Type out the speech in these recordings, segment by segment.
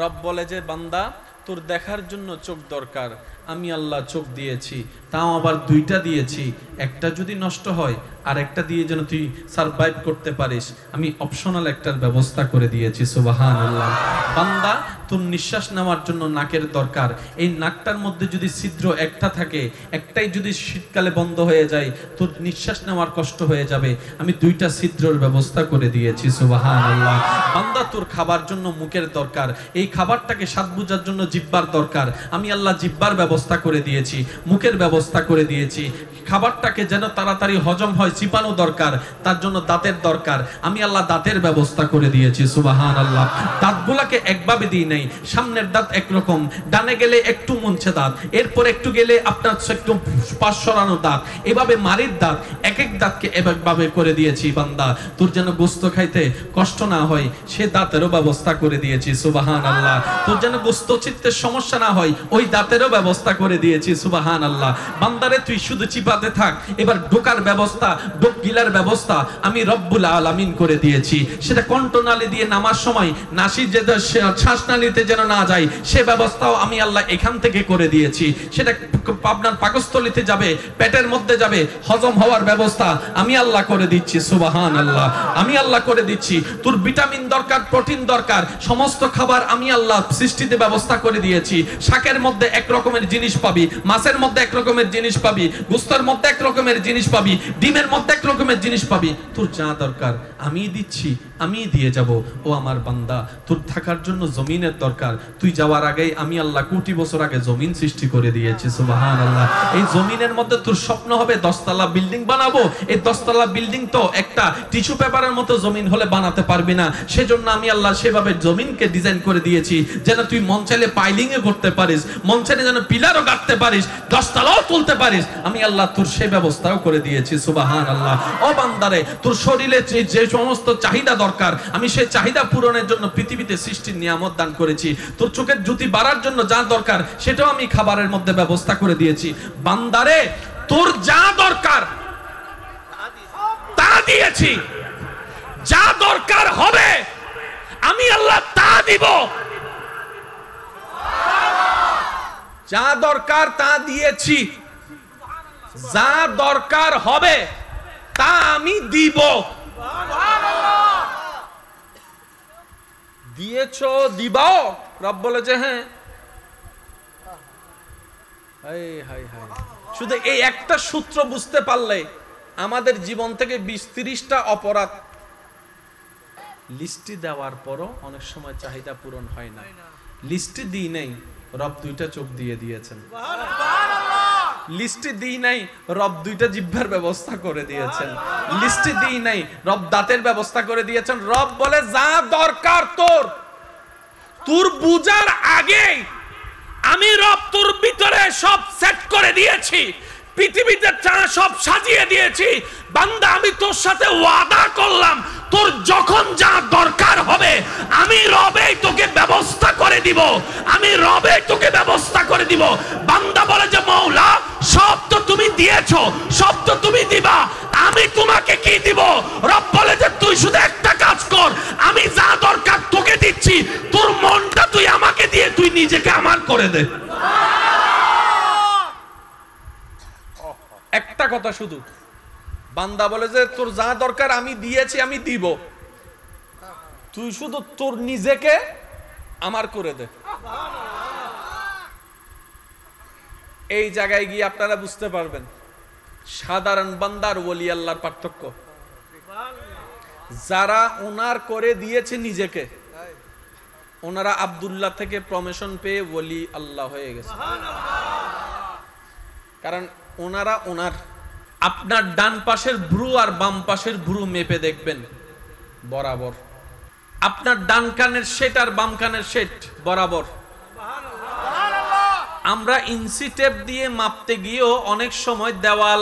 রব বলে যে বান্দা তোর দেখার জন্য চোখ দরকার, আমি আল্লাহ চোখ দিয়েছি, তাও আবার দুইটা দিয়েছি, একটা যদি নষ্ট হয় আর একটা দিয়ে যেন তুই সারভাইভ করতে পারিস, আমি অপশনাল একটার ব্যবস্থা করে দিয়েছি। সুবহানাল্লাহ। বান্দা তোর নিঃশ্বাস নেওয়ার জন্য নাকের দরকার, এই নাকটার মধ্যে যদি ছিদ্র একটা থাকে, একটাই যদি শীতকালে বন্ধ হয়ে যায় তোর নিঃশ্বাস নেওয়ার কষ্ট হয়ে যাবে, আমি দুইটা ছিদ্রের ব্যবস্থা করে দিয়েছি। সুবহানাল্লাহ। বান্দা তোর খাবার জন্য মুখের দরকার, এই খাবারটাকে স্বাদ বোঝার জন্য জিহ্বার দরকার, আমি আল্লাহ জিহ্বার ব্যবস্থা করে দিয়েছি, মুখের ব্যবস্থা করে দিয়েছি। খাবারটাকে যেন তাড়াতাড়ি হজম হয়, চিবানো দরকার, তার জন্য দাঁতের দরকার, আমি আল্লাহ দাঁতের ব্যবস্থা করে দিয়েছি। সুবহানাল্লাহ। দাঁতগুলাকে একভাবে দিই নাই, সামনের দাঁত একরকম, ডানে গেলে একটু মুনছে দাঁত, এরপর একটু গেলে আপনার একটু পাশ সরানো দাঁত, এভাবে মারির দাঁত, এক এক দাঁতকে একভাবে করে দিয়েছি। বান্দা তোর যেন গোস্ত খাইতে কষ্ট না হয় সে দাঁতেরও ব্যবস্থা করে দিয়েছি। সুবহানাল্লাহ। তোর যেন গোস্ত চিত্তের সমস্যা না হয় ওই দাঁতেরও ব্যবস্থা করে দিয়েছি। সুবহানাল্লাহ। বান্দারে তুই শুধু চিপাতে থাক, এবার ঢোকার ব্যবস্থা, ঢোক গিলার ব্যবস্থা আমি রব্বুল আলামিন করে দিয়েছি। সেটা কণ্ঠনালী দিয়ে নামার সময় নাসি যে শ্বাসনালীতে যেন না যায় সে ব্যবস্থাও আমি আল্লাহ এখান থেকে করে দিয়েছি। সেটা আপনার পাকস্থলীতে যাবে, পেটের মধ্যে যাবে, হজম হওয়ার ব্যবস্থা আমি আল্লাহ করে দিচ্ছি। সুবহানাল্লাহ। আমি আল্লাহ করে দিচ্ছি। তোর ভিটামিন দরকার, প্রোটিন দরকার, সমস্ত খাবার আমি আল্লাহ সৃষ্টিতে ব্যবস্থা করে দিয়েছি। শাকের মধ্যে এক রকমের জিনিস পাবি, মাছের মধ্যে এক রকমের জিনিস পাবি, গোস্তের মধ্যে এক রকমের জিনিস পাবি, ডিমের মধ্যে এক রকমের জিনিস পাবি। তোর যা দরকার আমি দিচ্ছি, আমি দিয়ে যাব। ও আমার বান্দা তোর থাকার জন্য জমিনের দরকার, তুই যাওয়ার আগেই আমি আল্লাহ কোটি বছর আগে জমিন সৃষ্টি করে দিয়েছি। সুবহানাল্লাহ। এই জমিনের মধ্যে তোর স্বপ্ন হবে 10 তলা বিল্ডিং বানাবো, এই 10 তলা বিল্ডিং তো একটা টিস্যু পেপারের মতো জমিন হলে বানাতে পারবি না, সেজন্য আমি আল্লাহ সেভাবে জমিনকে ডিজাইন করে দিয়েছি যেন তুই মন চাইলে পাইলিং এ করতে পারিস, মন চাইলে যেন পিলারও গাঁথতে পারিস, 10 তলাও তুলতে পারিস, আমি আল্লাহ তোর সেই ব্যবস্থাও করে দিয়েছি। সুবহানাল্লাহ। ও বান্দারে তোর শরীরে যে সমস্ত চাহিদা দরকার আমি সেই চাহিদা পূরণের জন্য পৃথিবীতে সৃষ্টির নিয়ামত দান করেছি। তোর চোখের জ্যোতি বাড়ার জন্য যা দরকার সেটাও আমি খাবারের মধ্যে ব্যবস্থা করে দিয়েছি। বান্দারে তোর যা দরকার তা দিয়েছি, যা দরকার হবে আমি আল্লাহ তা দিব, যা দরকার তা দিয়েছি, যা দরকার হবে তা আমি দিব। দিয়েছো দিবাও, রব বলে যে হ্যাঁ। শুধু এই একটা সূত্র বুঝতে পারলে আমাদের জীবন থেকে 20-30টা অপরাধ লিস্টি দেওয়ার পরও অনেক সময় চাহিদা পূরণ হয় না। লিস্টি দিই নাই, রব 2টা চোখ দিয়ে দিয়েছেন। লিস্টি দিই নাই, রব 2টা জিহ্বার ব্যবস্থা করে দিয়েছেন। লিস্টি দিই নাই, রব দাঁতের ব্যবস্থা করে দিয়েছেন। রব বলে যা দরকার তোর বুঝার আগে আমি রব তোর ভিতরে সব সেট করে দিয়েছি, পৃথিবীতে সব সাজিয়ে দিয়েছি। বান্দা আমি তোর সাথে ওয়াদা করলাম তোর যখন যা দরকার হবে আমি রবেই তোকে ব্যবস্থা করে দিব, আমি রবেই তোকে ব্যবস্থা করে দিব। বান্দা বলে যে মওলা সব তো তুমি দিয়েছো, সব তো তুমি দিবা, আমি তোমাকে কি দিব? রব বলে যে তুই শুধু একটা কাজ কর, আমি যা দরকার তোকে দিচ্ছি, তোর মনটা তুই আমাকে দিয়ে তুই নিজেকে আমার করে দে। একটা কথা শুধু, বান্দা বলে যে তোর যা দরকার আমি দিয়েছি, আমি দিব, তুই শুধু তোর নিজেকে আমার করে দে। এই জায়গায় গিয়ে আপনারা বুঝতে পারবেন সাধারণ বান্দার ওলি আল্লাহর পার্থক্য। যারা ওনার করে দিয়েছে নিজেকে, ওনারা আব্দুল্লাহ থেকে প্রমোশন পেয়ে ওলি আল্লাহ হয়ে গেছে। কারণ ওনারা ওনার, আপনার ডান পাশের ভ্রু আর বাম পাশের ভ্রু মেপে দেখবেন বরাবর, আপনার ডান কানের সেট আর বাম কানের সেট বরাবর। আমরা ইঞ্চি টেপ দিয়ে মাপতে গিয়েও অনেক সময় দেওয়াল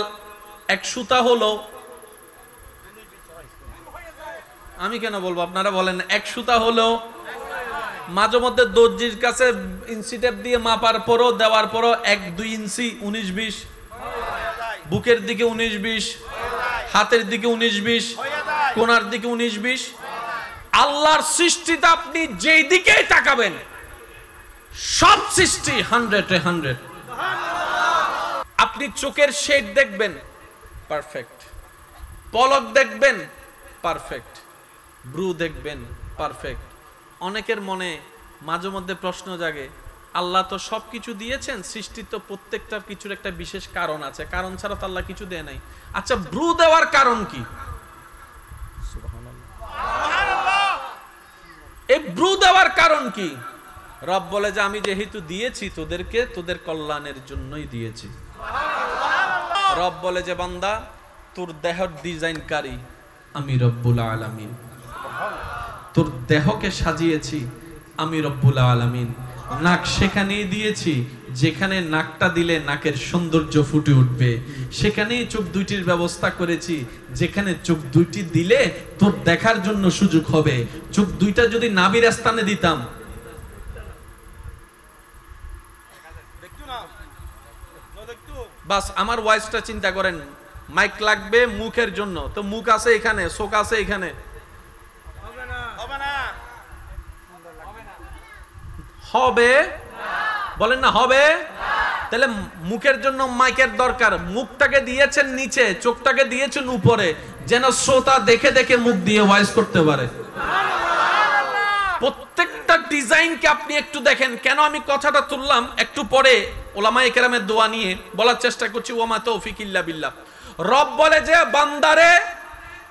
এক সুতা হলো, আমি কেন বলবো আপনারা বলেন, এক সুতা হলো মাঝে মধ্যে দর্জির কাছে ইঞ্চি টেপ দিয়ে মাপার পরও দেওয়ার পরও 1-2 ইঞ্চি 19-20, বুকের দিকে 19-20, হাতের দিকে 19-20, কোণার দিকে 19-20। আল্লাহর সৃষ্টিতে আপনি যেই দিকেই তাকাবেন সব সৃষ্টি 100 আপনি চোখের শেড দেখবেন পারফেক্ট, পলক দেখবেন পারফেক্ট, ব্রু দেখবেন পারফেক্ট। অনেকের মনে মাঝে মধ্যে প্রশ্ন জাগে, আল্লাহ তো সবকিছু দিয়েছেন, সৃষ্টির তো প্রত্যেকটার কিছুর একটা বিশেষ কারণ আছে, কারণ ছাড়া তো আল্লাহ কিছু দেয় নাই। আচ্ছা, ব্রু দেওয়ার কারণ কি? এই ব্রু দেওয়ার কারণ কি? রব বলে যে আমি যেহেতু দিয়েছি তোদেরকে, তোদের কল্যাণের জন্যই দিয়েছি। রব বলে যে বান্দা, তোর দেহর ডিজাইনকারী আমি রব্বুল আলামিন, তোর দেহকে সাজিয়েছি আমি রব্বুল আলামিন। নাক সেখানেই দিয়েছি যেখানে নাকটা দিলে নাকের সৌন্দর্য ফুটে উঠবে, সেখানেই চোখ দুইটির ব্যবস্থা করেছি যেখানে চোখ দুইটি দিলে তোর দেখার জন্য সুযোগ হবে। চোখ দুইটা যদি নাভির স্থানে দিতাম, বাস আমার ওয়াইসটা চিন্তা করেন, মাইক লাগবে মুখের জন্য, তো মুখ আছে এখানে, চোখ আছে এখানে, হবে বলেন না হবে? তাহলে মুখের জন্য মাইকের দরকার। মুখটাকে দিয়েছেন নিচে, চোখটাকে দিয়েছেন উপরে, যেন শ্রোতা দেখে দেখে মুখ দিয়ে ভয়েস করতে পারে। প্রত্যেকটা ডিজাইনকে আপনি একটু দেখেন। কেন আমি কথাটা তুললাম, একটু পরে ওলামায়ে কেরামের দোয়া নিয়ে বলার চেষ্টা করছি। ওয়ামা তৌফিক ইল্লা বিল্লাহ। রব বলে যে বান্দারে,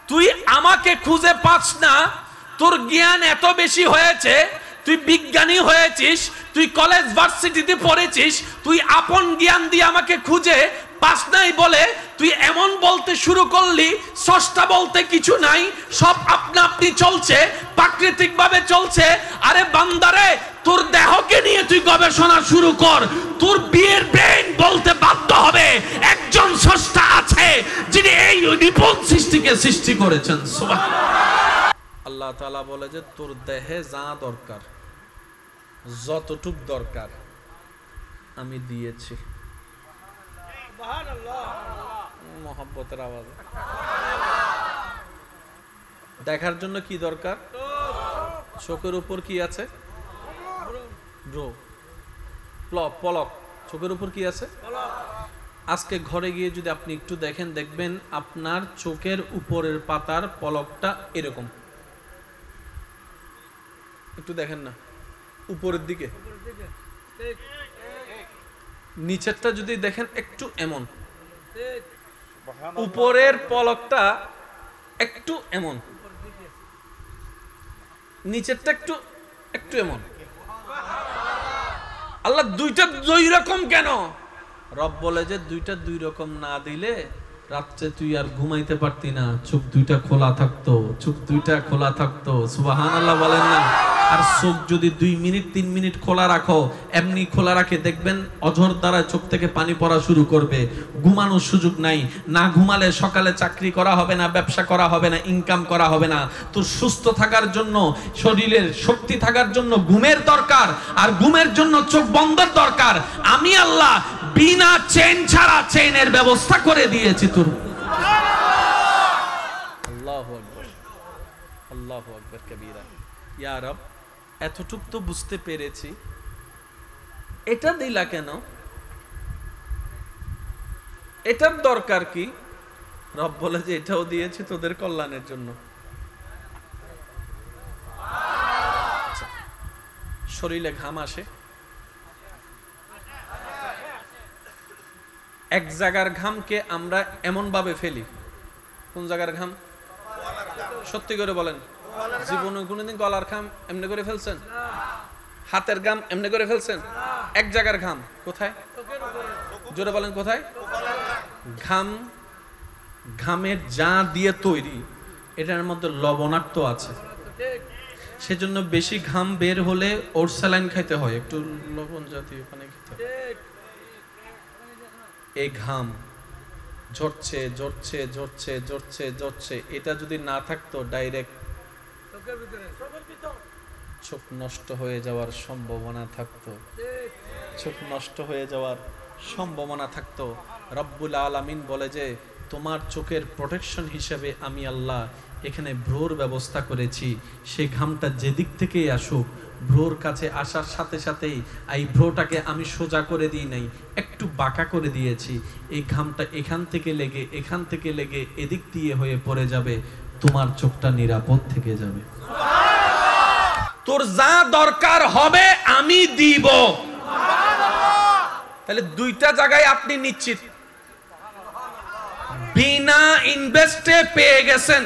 তুই আমাকে খুঁজে পাস না, তোর জ্ঞান এত বেশি হয়েছে, তুই বিজ্ঞানী হয়েছিস, তুই কলেজ ভার্সিটিতে পড়েছিস, তুই আপন জ্ঞান দিয়ে আমাকে খুঁজে পাস নাই বলে তুই এমন বলতে শুরু করলি স্রষ্টা বলতে কিছু নাই, সব আপনা আপনি চলছে, প্রাকৃতিক ভাবে চলছে। আরে বান্দারে, তোর দেহকে নিয়ে তুই গবেষণা শুরু কর। তোর বিয়ের ব্রেন বলতে বাধ্য হবে একজন স্রষ্টা আছে যিনি এই নিপুণ সৃষ্টিকে সৃষ্টি করেছেন। সুবহানাল্লাহ। আল্লাহ তাআলা বলে যে তোর দেহে যা দরকার, যতটুক দরকার আমি দিয়েছি। মহব্বতের আওয়াজ। দেখার জন্য কি দরকার? চোখের উপর কি আছে? ব্রো, পলক। চোখের উপর কি আছে? আজকে ঘরে গিয়ে যদি আপনি একটু দেখেন, দেখবেন আপনার চোখের উপরের পাতার পলকটা এরকম। একটু দেখেন না উপরের দিকে, নিচেরটা যদি দেখেন একটু এমন, উপরের পলকটা একটু এমন, নিচেরটা একটু একটু এমন। আল্লাহ দুইটা দুই রকম কেন? রব বলে যে দুইটা দুই রকম না দিলে রাত্রে তুই আর ঘুমাইতে পারতি না, চোখ দুইটা খোলা থাকতো, চোখ দুইটা খোলা থাকতো। সুবহানাল্লাহ বলেন না? আর চোখ যদি 2 মিনিট 3 মিনিট খোলা রাখো, এমনি খোলা রাখে দেখবেন অঝর দ্বারা চোখ থেকে পানি পড়া শুরু করবে, ঘুমানোর সুযোগ নাই। না ঘুমালে সকালে চাকরি করা হবে না, ব্যবসা করা হবে না, ইনকাম করা হবে না। তো সুস্থ থাকার জন্য, শরীরের শক্তি থাকার জন্য ঘুমের দরকার, আর ঘুমের জন্য চোখ বন্ধের দরকার। আমি আল্লাহ বিনা চেন ছাড়া চেনের ব্যবস্থা করে দিয়েছি তোর। আল্লাহু আকবার, আল্লাহু আকবার কবীরা। ইয়া রব, এতটুক তো বুঝতে পেরেছি, এটা দিলা কেন? এটার দরকার কি? রব বলে যে এটাও দিয়েছি তোদের কল্যাণের জন্য। শরীরে ঘাম আসে, এক জায়গার ঘামকে আমরা এমন ভাবে ফেলি। কোন জায়গার ঘাম? সত্যি করে বলেন, জীবনে কোনোদিন গলার ঘাম এমনি করে ফেলছেন? হাতের ঘাম এমনি করে ফেলছেন? এক জায়গার ঘাম কোথায়? জোরে বলেন কোথায়? ঘাম, ঘামের যা দিয়ে তৈরি, এটার মধ্যে লবণাক্ত আছে, সেজন্য বেশি ঘাম বের হলে ওর স্যালাইন খাইতে হয়, একটু লবণ জাতীয় পানি খেতে হয়। এই ঘাম ঝরছে ঝরছে ঝরছে ঝরছে ঝরছে, এটা যদি না থাকতো ডাইরেক্ট চোখ নষ্ট হয়ে যাওয়ার সম্ভাবনা থাকতো, চোখ নষ্ট হয়ে যাওয়ার সম্ভাবনা থাকতো। রব্বুল আলামিন বলে যে তোমার চোখের প্রোটেকশন হিসেবে আমি আল্লাহ এখানে ভ্রুর ব্যবস্থা করেছি। সেই ঘামটা যেদিক থেকেই আসুক, ভ্রুর কাছে আসার সাথে সাথেই এই ভ্রুটাকে আমি সোজা করে দিই নাই, একটু বাঁকা করে দিয়েছি। এই ঘামটা এখান থেকে লেগে এদিক দিয়ে হয়ে পড়ে যাবে, তোমার চোখটা নিরাপদ থেকে যাবে। তোর যা দরকার হবে আমি দিব। তাহলে দুইটা জায়গায় আপনি নিশ্চিত, বিনা ইনভেস্টে পেয়ে গেছেন।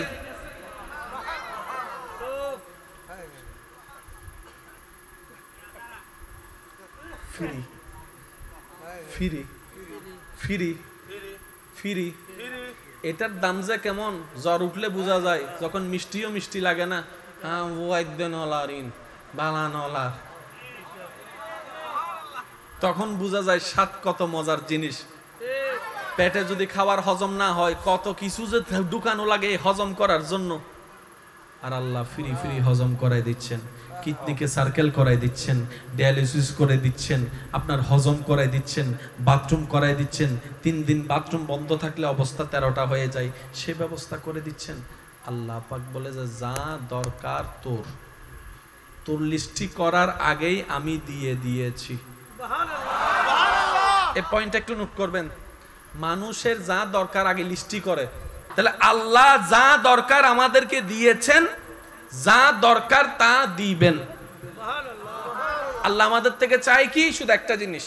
Free free free free. এটার দাম যে কেমন জ্বর উঠলে বোঝা যায়, যখন মিষ্টিও মিষ্টি লাগে না। হ্যাঁ, তখন বোঝা যায় স্বাদ কত মজার জিনিস। পেটে যদি খাবার হজম না হয়, কত কিছু যে ঢুকানো লাগে হজম করার জন্য। আর আল্লাহ ফ্রি ফ্রি হজম করাই দিচ্ছেন, কিডনিকে সার্কেল করাই দিচ্ছেন, ডায়ালিসিস করে দিচ্ছেন, আপনার হজম করাই দিচ্ছেন, বাথরুম করাই দিচ্ছেন। 3 দিন বাথরুম বন্ধ থাকলে অবস্থা 13টা হয়ে যায়, সে ব্যবস্থা করে দিচ্ছেন। আল্লাহ পাক বলে যে যা দরকার তোর লিস্টি করার আগেই আমি দিয়ে দিয়েছি। এই পয়েন্টটা একটু নোট করবেন। মানুষের যা দরকার আগে লিস্টি করে, তাহলে আল্লাহ যা দরকার আমাদেরকে দিয়েছেন, যা দরকার তা দিবেন। আল্লাহ আমাদের থেকে চাই কি? শুধু একটা জিনিস,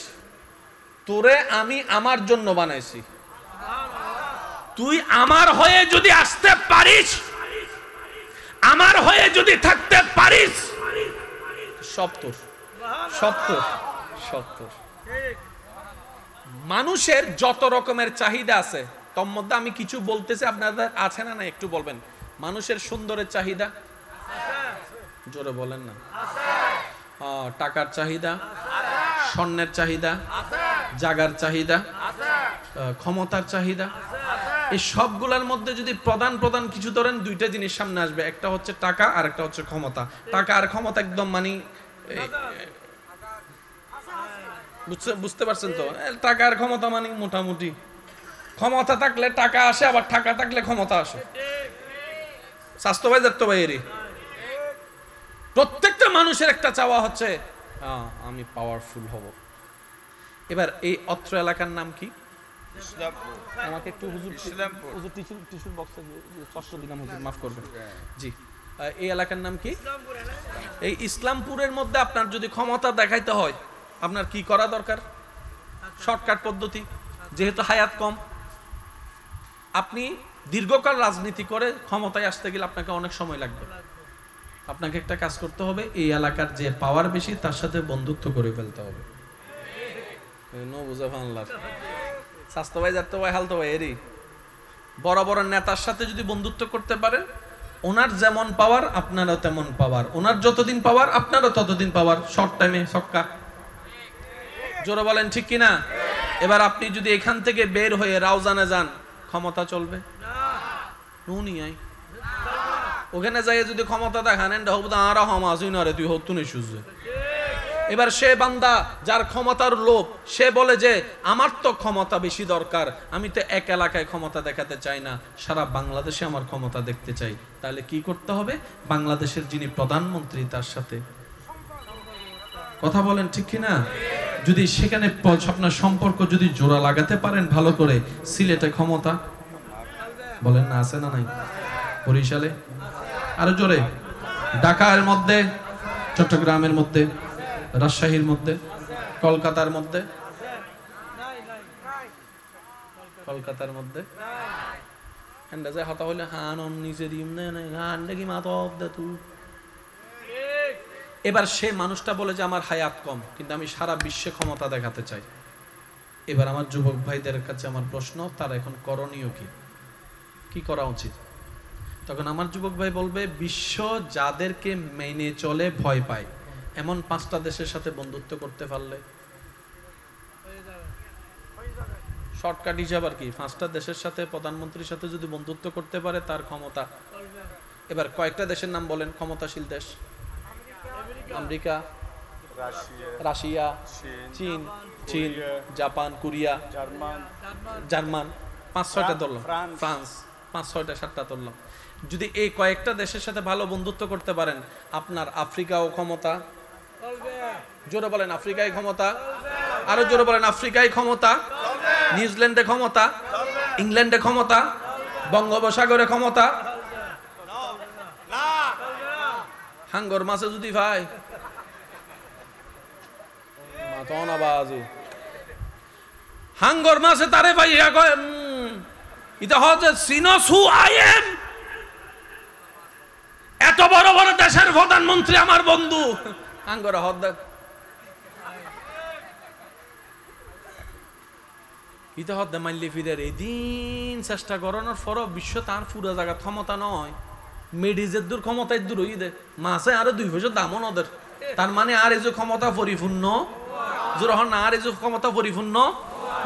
তোরে আমি আমার জন্য বানাইছি, তুই আমার হয়ে যদি আসতে পারিস, আমার হয়ে যদি থাকতে পারিস, সব তোর, সব তোর, সব তোর। মানুষের যত রকমের চাহিদা আছে, তোর মধ্যে আমি কিছু বলতেছি, আপনাদের আছে না? না একটু বলবেন। মানুষের সুন্দরের চাহিদা, জোরে বলেন না। টাকার চাহিদা, স্বর্ণের চাহিদা, জাগার চাহিদা, ক্ষমতার চাহিদা। এই সবগুলোর মধ্যে যদি প্রধান প্রধান কিছু ধরেন, দুইটা জিনিস সামনে আসবে, একটা হচ্ছে টাকা আর একটা হচ্ছে ক্ষমতা। টাকা আর ক্ষমতা একদম মানে বুঝতে পারছেন তো? টাকা আর ক্ষমতা মানে মোটামুটি, ক্ষমতা থাকলে টাকা আসে, আবার টাকা থাকলে ক্ষমতা আসে। স্বাস্থ্য ভাই যাত্য ভাই এরই প্রত্যেকটা মানুষের একটা চাওয়া হচ্ছে আমি পাওয়ারফুল হব। এবার এই অত্র এলাকার নাম কি? আমাকে একটু হুজুর টিস্যুর বক্সে কষ্ট দিলাম হুজুর, মাফ করবেন জি। এই এলাকার নাম কি? এই ইসলামপুরের মধ্যে আপনার যদি ক্ষমতা দেখাইতে হয়, আপনার কি করা দরকার? শর্টকাট পদ্ধতি, যেহেতু হায়াত কম, আপনি দীর্ঘকাল রাজনীতি করে ক্ষমতায় আসতে গেলে আপনাকে অনেক সময় লাগবে। আপনাকে একটা কাজ করতে হবে, এই এলাকার যে পাওয়ার বেশি তার সাথে বন্ধুত্ব করে ফেলতে হবে। স্বাস্থ্য ভাই যাত্রা ভাই হালতো ভাই এরই বড় বড় নেতার সাথে যদি বন্ধুত্ব করতে পারেন, ওনার যেমন পাওয়ার আপনারও তেমন পাওয়ার, ওনার যতদিন পাওয়ার আপনারও ততদিন পাওয়ার। শর্ট টাইমে ছক্কা, জোরে বলেন ঠিক কিনা? এবার আপনি যদি এখান থেকে বের হয়ে রাউজানে যান, ক্ষমতা চলবে না? ওখানে যাই যদি ক্ষমতা দেখান, তুই হতো না সুযোগ। এবার সে বান্দা যার ক্ষমতার লোভ, সে বলে যে আমার তো ক্ষমতা বেশি দরকার, আমি তো এক এলাকায় ক্ষমতা দেখাতে চাই না, সারা বাংলাদেশে আমার ক্ষমতা দেখতে চাই। তাহলে কি করতে হবে? বাংলাদেশের যিনি প্রধানমন্ত্রী তার সাথে কথা বলেন ঠিক কিনা? যদি সেখানে আপনার সম্পর্ক যদি জোড়া লাগাতে পারেন ভালো করে, সিলেটে ক্ষমতা বলেন না, আছে না নাই? বরিশালে আরো জোরে, ঢাকার মধ্যে, চট্টগ্রামের মধ্যে, রাজশাহীর মধ্যে, কলকাতার মধ্যে, কলকাতার মধ্যে এবার সে মানুষটা বলে যে আমার হায়াত কম, কিন্তু আমি সারা বিশ্বে ক্ষমতা দেখাতে চাই। এবার আমার যুবক ভাইদের কাছে আমার প্রশ্ন, তার এখন করণীয় কি করা উচিত? তখন আমার যুবক ভাই বলবে, বিশ্ব যাদেরকে মেনে চলে ভয় পায় এমন 5টা দেশের সাথে বন্ধুত্ব করতে পারলে, শর্টকাট হিসাব আর কি, 5টা দেশের সাথে প্রধানমন্ত্রীর সাথে যদি বন্ধুত্ব করতে পারে তার ক্ষমতা। এবার কয়েকটা দেশের নাম বলেন, ক্ষমতাশীল দেশ। আমেরিকা, রাশিয়া, চীন, জাপান, কোরিয়া, জার্মান, 5-6টা ধরলাম, ফ্রান্স 5-6টা-7টা ধরলাম। যদি এই কয়েকটা দেশের সাথে ভালো বন্ধুত্ব করতে পারেন, আপনার আফ্রিকাও ক্ষমতা, জোরে বলেন আফ্রিকায় ক্ষমতা, আরো জোরে বলেন আফ্রিকায় ক্ষমতা, নিউজিল্যান্ডে ক্ষমতা, ইংল্যান্ডে ক্ষমতা, বঙ্গোপসাগরে ক্ষমতা, হাঙ্গর মাছে যদি ভাই হাঙ্গর মাছে তারে ভাই এটা হচ্ছে সিনস হু আই এম, এত বড় বড় দেশের প্রধানমন্ত্রী আমার বন্ধু, হাঙ্গর হদ ইটা হদ মাইলে ফিরে এদিন চেষ্টা করানোর পর বিশ্ব তার পুরো জায়গা ক্ষমতা নয়, মেডিজের দূর ক্ষমতায় দূর হই দে মাছে আরো 2 পয়সা দামও নদের, তার মানে আর এই যে ক্ষমতা পরিপূর্ণ যখন আর এই যে ক্ষমতা পরিপূর্ণ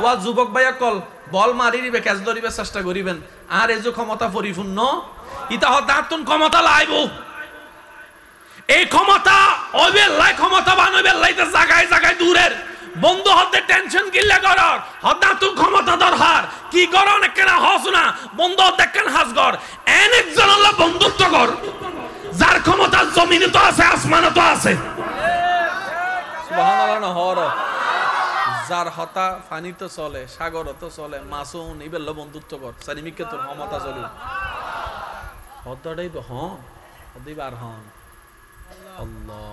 ওয়া যুবক ভাইয়া কল বল মারি দিবে ক্যাচ ধরিবে চেষ্টা করিবেন, আর এই যে ক্ষমতা পরিপূর্ণ ইটা হদ দাতুন ক্ষমতা লাইব, এই ক্ষমতা ওইবে লাই ক্ষমতা বানইবে লাইতে জায়গায় জায়গায় দূরের বন্ধু হতে টেনশন কিল্লা কর হদা তুই ক্ষমতা দরকার কি কর অনেক কেনা হস না বন্ধু দেখেন হাস কর একজন আল্লাহ বন্ধুত্ব কর যার ক্ষমতা জমিনে তো আছে আসমানে তো আছে, সুবহানাল্লাহ না হর যার হতা পানি তো চলে সাগর তো চলে মাছও নিবেল বন্ধুত্ব কর সারিমিকে তোর ক্ষমতা চলে হদাটাই হ্যাঁ হদিবার হন আল্লাহ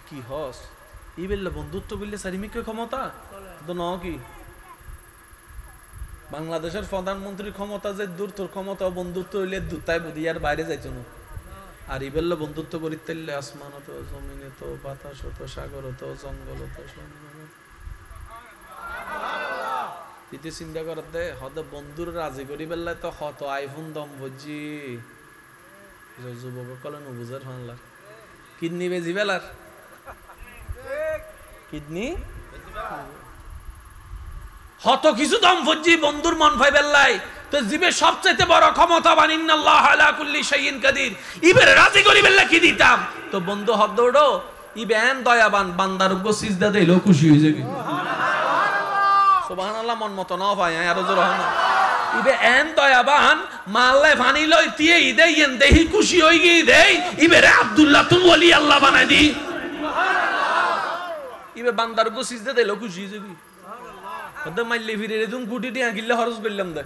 কি হস ই বললে বন্ধুত্ব বললে সারিমিকে ক্ষমতা তো ন কি বাংলাদেশের প্রধানমন্ত্রীর ক্ষমতা যে দূর তোর ক্ষমতা বন্ধুত্ব হইলে দুটাই বুধিয়ার বাইরে যাইতো না, আর ই বললে বন্ধুত্ব করিতে আসমান তো জমিনে তো বাতাস তো সাগর তো জঙ্গল তো তিতে চিন্তা করতে হতে বন্ধুর রাজি করি বেললে তো হত আইফোন দম বুঝি যুবক কলে নবুঝার ফানলা কিডনি বেজি বেলার কিডনি হত কিছু দম বুঝি বন্ধুর মন ভাই বেল্লাই তো জীবে সবচেয়ে বড় ক্ষমতাবান ইন্নাল্লাহ আলা কুল্লি শাইইন কাদির ইবের রাজি করি বেল্লা কি দিতাম তো বন্ধু হদ দৌড়ো ইবেন দয়াবান বান্দার উপর সিজদা দেইলো খুশি হয়ে যাবে সুবহানাল্লাহ মন মত না ভাই আরো জোর হন ইবে এন দয়াবান মাল্লে ফানি লই তিয়ে ইদেন দেহি খুশি হই গই দেই ইবেরে আব্দুল্লাহ তুম ওলি আল্লাহ বানাই দি সুবহানাল্লাহ ইবে বান্দার উপর সিজদা দেইলো খুশি হয়ে যাবে কত মাইলে ফিরে তুমি গুটি টিয়া গিল্লা খরচ করলাম দে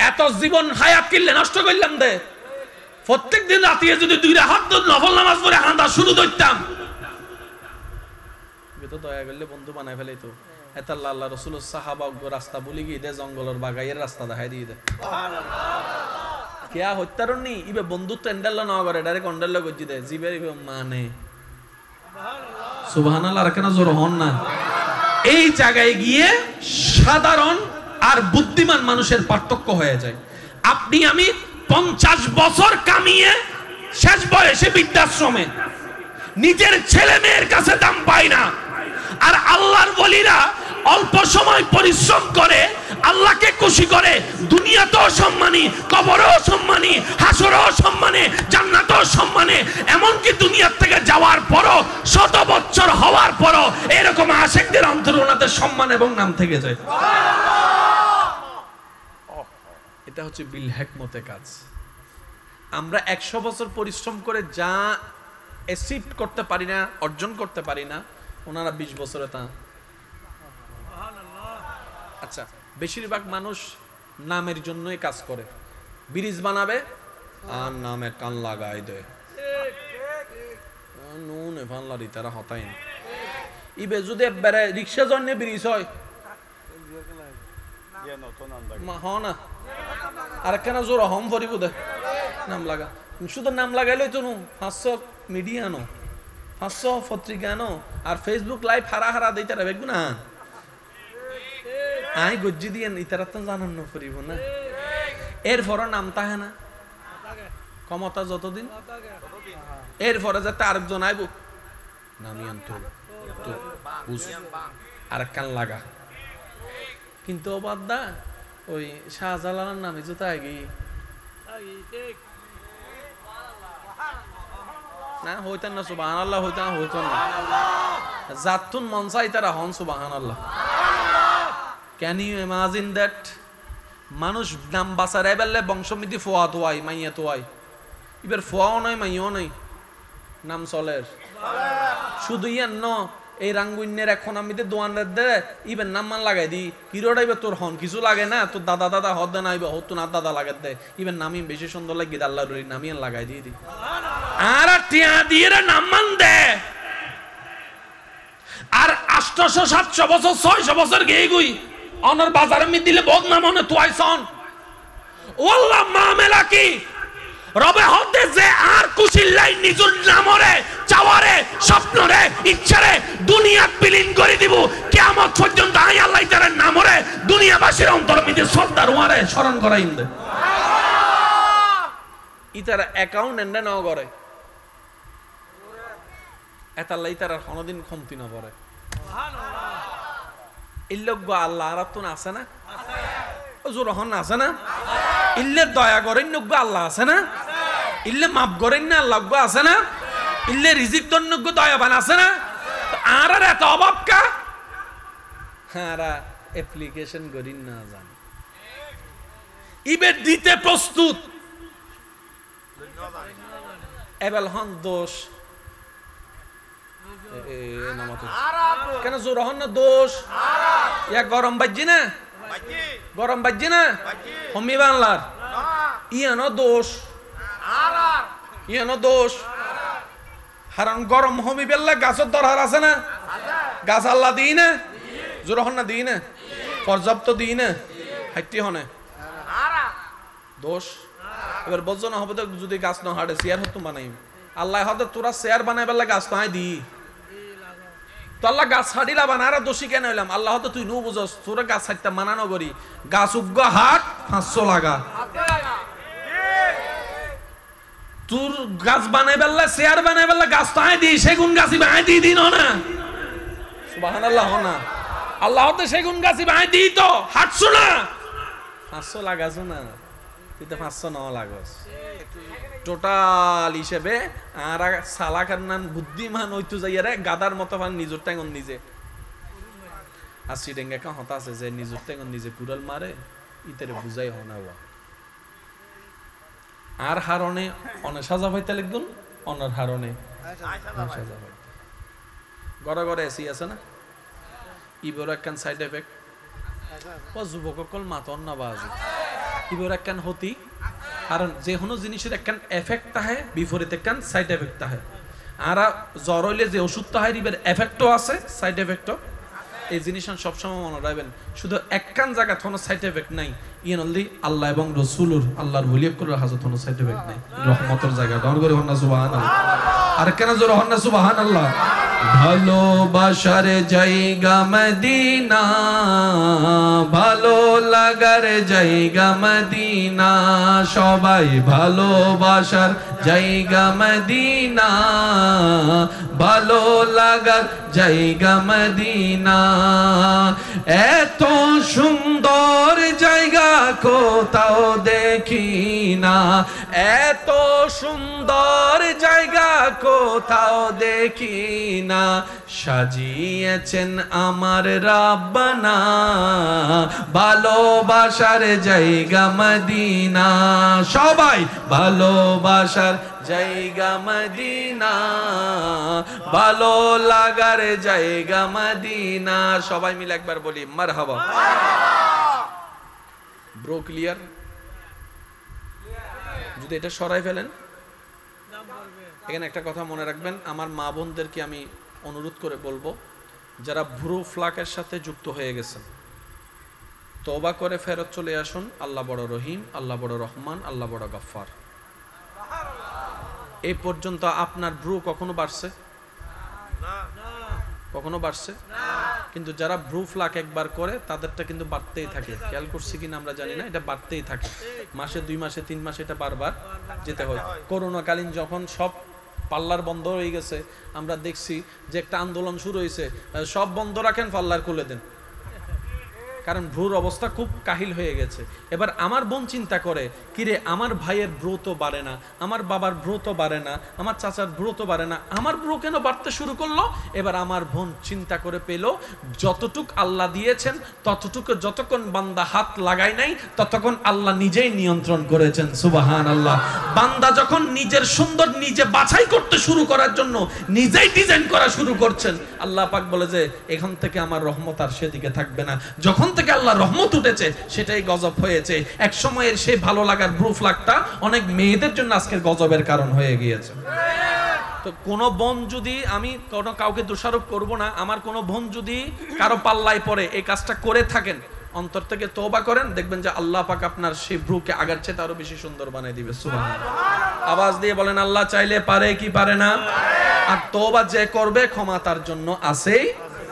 এত জীবন হায়াত কিল্লে নষ্ট করলাম দে প্রত্যেকদিন রাতে যদি 2 রাকাত নফল নামাজ পড়ে হাঁদা শুরু করতাম তো দয়া করলে বন্ধু বানাই ফেলে তো এত আল্লাহ রাসূল সাহাবা রাস্তা বলি গিয়ে দে জঙ্গলের বাগাইয়ের রাস্তা দেখাই দিয়ে দে সুবহানাল্লাহ কিয়া হত্যারণ নি ইবে বন্ধুত্ব এন্ডাল না করে ডাইরেক্ট অন্ডাল গজি দে জিবের ইবে মানে সুবহানাল্লাহ সুবহানাল্লাহ আর কেন জোর হন না এই জায়গায় গিয়ে সাধারণ আর বুদ্ধিমান মানুষের পার্থক্য হয়ে যায়। আপনি আমি 50 বছর কামিয়ে শেষ বয়সে বৃদ্ধাশ্রমে নিজের ছেলে মেয়ের কাছে দাম পায় না, আর আল্লাহর ওলিরা অল্প সময় পরিশ্রম করে আল্লাহকে খুশি করে দুনিয়াতেও সম্মানী কবরেও সম্মানী হাসরেও সম্মানে জান্নাতেও সম্মানে এমনকি দুনিয়া থেকে যাওয়ার পরও 100 বছর হওয়ার পরও এরকম আশিকদের অন্তরে ওনাদের সম্মান এবং নাম থেকে যায়। এটা হচ্ছে বিল হিকমতে কাজ। আমরা 100 বছর পরিশ্রম করে যা অ্যাচিভ করতে পারি না অর্জন করতে পারি না ওনারা 20 বছরে তা। আচ্ছা বেশিরভাগ মানুষ নামের জন্যই কাজ করে, ব্রিজ বানাবে আর নামে কান লাগাই দেয় নুন এফানলারি তারা হতাই না ইবে যদি একবারে রিক্সা জন্য ব্রিজ হয় না আর কেন জোর হম ভরিব দে নাম লাগা শুধু নাম লাগাইলেই তো 500 মিডিয়া আনো 500 পত্রিকা আনো আর ফেসবুক লাইভ হারা হারা দিতে রাখবে না আই গজ্জি দিয়ে ইতারা তো জানান না করিব না এরপরও নাম তাহে না ক্ষমতা যতদিন এরপরে যাতে আরেকজন আইব নামি আনতো আর কান লাগা কিন্তু অবাদা ওই শাহজালালের নামে জুতা আগে না হইতেন না সুবহানাল্লাহ হইতেন না জাতুন মন চাই তারা হন সুবহানাল্লাহ। Can you imagine that? মানুষ নাম বাঁচার এবেলে বংশমিতি ফোয়া তোয়াই মাইয়া তোয়াই, এবার ফোয়াও নয় মাইয়াও নয়, নাম চলের শুধু ইয়ান ন এই রাঙ্গুইনের এখন আমি দোয়ানের দে ইবেন নাম মান লাগাই দি হিরোটা এবার তোর হন কিছু লাগে না, তোর দাদা দাদা হদ না আইবা হতো না দাদা লাগাই দে ইবেন নামি বেশি সুন্দর লাগে আল্লাহর নামিয়ান লাগাই দিয়ে দি আর টিয়া দিয়ে নাম মান দে। আর 800-700 বছর 600 বছর গেই গুই অনর বাজারে মি দিলে বদ নাম মনে তোয়াইছন ওয়াল্লাহ মামেলা কি রবে হতে যে আর কুশিল্লাই নিজুর নামরে চাওয়ারে স্বপ্নরে ইচ্ছারে দুনিয়া বিলীন করে দিব কিয়ামত পর্যন্ত। আই আল্লাহ তার নামরে দুনিয়াবাসীর অন্তর মধ্যে সর্দার ওয়ারে স্মরণ করাইন দে ইতারা অ্যাকাউন্ট এন্ডে নাও করে এতাল্লাই তারা কোনদিন কমতি না পড়ে। ইল্লগ আল্লাহ আরাতুন আছে না, জোরহন আছে না, ইল্লে দয়া করেন নগ্য আল্লাহ আছে না, ইল্লে মাফ করেন না আল্লাহ আছে না, ইল্লে রিজিক দন্নগ্য দয়াবান আছে না। আর এত অভাব কা হারা অ্যাপ্লিকেশন করিন না জান ইবে দিতে প্রস্তুত এবেল হন দোষ কেন জোরহন না দোষ ইয়া গরম বাজি না, গরম বাজি না হমি বাংলার ইয়ানো দোষ, ইয়ানো দোষ। কারণ গরম হমি বেললে গাছের দরকার আছে না, গাছ আল্লাহ দিই না, জোরহন না দিই না, পর্যাপ্ত দিই না, হাইটি হনে দোষ। এবার বলছো না হবে তো যদি গাছ না হাঁটে চেয়ার হতো বানাই আল্লাহ হতে তোরা চেয়ার বানাই বেলা গাছ না দি তো আল্লাহ গাছ ছাড়িলা বানারা দোষী কেন হইলাম আল্লাহ হতে তুই নো বুঝস তোরা গাছ ছাড়তে মানানো করি গাছ উগ্গ হাট 500 লাগা তোর গাছ বানাই বেলা চেয়ার বানাই বেলা গাছ তো আই দি সেগুন গাছি বানাই দি দিন না সুবহানাল্লাহ না আল্লাহ হতে সেগুন গাছি বানাই দি তো হাটছো না 500 লাগাছো না তুই তো 500 নাও লাগস টোটাল হিসেবে আর সালাকার নাম বুদ্ধিমান হইতো যাইয়ারে গাদার মতো মানে নিজের টাঙ্গন নিজে আসি ডেঙ্গা কা হতা আছে যে নিজের টাঙ্গন নিজে কুড়াল মারে ইতারে বুঝাই হনা হওয়া আর হারনে অনে সাজা পাইতে লাগদুন অনার হারনে সাজা পাইতে গড়া গড়া এসি আছে না ইবর একখান সাইড এফেক্ট ও যুবককল মাতন না বাজি ইবর একখান হতি কারণ যে কোনো জিনিসের একখান এফেক্ট থাকে বিপরীত একখান সাইড এফেক্ট থাকে আর জ্বর হইলে যে ওষুধ থাকে ইবের এফেক্টও আছে সাইড এফেক্টও এই জিনিসটা সবসময় মনে রাখবেন শুধু একখান জায়গা কোনো সাইড এফেক্ট নাই ইন অনলি আল্লাহ এবং রাসূলুর আল্লাহর ওলিয়ক করে হাজত কোনো সাইড এফেক্ট নাই রহমতের জায়গা ডর করে হন্না সুবহানাল্লাহ আর কেন জোর হন্না সুবহানাল্লাহ ভালোবাসার জায়গা মদিনা ভালো লাগার জায়গা মদিনা সবাই ভালোবাসার জায়গা মদিনা ভালো লাগার জায়গা মদিনা এত সুন্দর জায়গা কোথাও দেখি না এত সুন্দর জায়গা কোথাও দেখি না সাজিয়েছেন আমার রাব্বানা ভালোবাসার জায়গা মদিনা সবাই ভালোবাসার জায়গা মদিনা ভালো লাগার জায়গা মদিনা সবাই মিলে একবার বলি মারহাবা ব্রো ক্লিয়ার যদি এটা সরাই ফেলেন এখানে একটা কথা মনে রাখবেন আমার মা বোনদেরকে আমি অনুরোধ করে বলবো যারা ভ্রু ফ্লাকের সাথে যুক্ত হয়ে গেছেন তওবা করে ফেরত চলে আসুন আল্লাহ বড় রহিম আল্লাহ বড় রহমান আল্লাহ বড় গফফার এই পর্যন্ত আপনার ভ্রু কখনো বাড়ছে কখনো বাড়ছে কিন্তু যারা ভ্রু ফ্লাক একবার করে তাদেরটা কিন্তু বাড়তেই থাকে খেয়াল করছি কিনা আমরা জানি না এটা বাড়তেই থাকে মাসে 2 মাসে 3 মাসে এটা বারবার যেতে হয় করোনাকালীন যখন সব পার্লার বন্ধ হয়ে গেছে আমরা দেখছি যে একটা আন্দোলন শুরু হয়েছে সব বন্ধ রাখেন পার্লার খুলে দেন কারণ ভ্রুর অবস্থা খুব কাহিল হয়ে গেছে। এবার আমার বোন চিন্তা করে, কিরে আমার ভাইয়ের ভ্রু তো বাড়ে না, আমার বাবার ভ্রু তো বাড়ে না, আমার চাচার ভ্রু তো বাড়ে না, আমার ভ্রু কেন বাড়তে শুরু করলো? এবার আমার বোন চিন্তা করে পেল, যতটুক আল্লাহ দিয়েছেন ততটুকু যতক্ষণ বান্দা হাত লাগায় নাই ততক্ষণ আল্লাহ নিজেই নিয়ন্ত্রণ করেছেন। সুবহানাল্লাহ। বান্দা যখন নিজের সুন্দর নিজে বাছাই করতে শুরু করার জন্য নিজেই ডিজাইন করা শুরু করছেন, আল্লাহ পাক বলে যে এখান থেকে আমার রহমত আর সেদিকে থাকবে না। যখন থেকে আল্লাহ রহমত উঠেছে সেটাই গজব হয়েছে। এক সময়ের সেই ভালো লাগার ব্রু ফ্লাগটা অনেক মেয়েদের জন্য আজকের গজবের কারণ হয়ে গিয়েছে। তো কোনো বোন যদি, আমি কোনো কাউকে দোষারোপ করব না, আমার কোনো বোন যদি কারো পাল্লায় পড়ে এই কাজটা করে থাকেন, অন্তর থেকে তওবা করেন, দেখবেন যে আল্লাহ পাক আপনার সেই ব্রুকে আগের চেয়ে আরো বেশি সুন্দর বানিয়ে দিবে। সুবহানাল্লাহ। আওয়াজ দিয়ে বলেন আল্লাহ চাইলে পারে কি পারে না? আর তওবা যে করবে ক্ষমা তার জন্য আছেই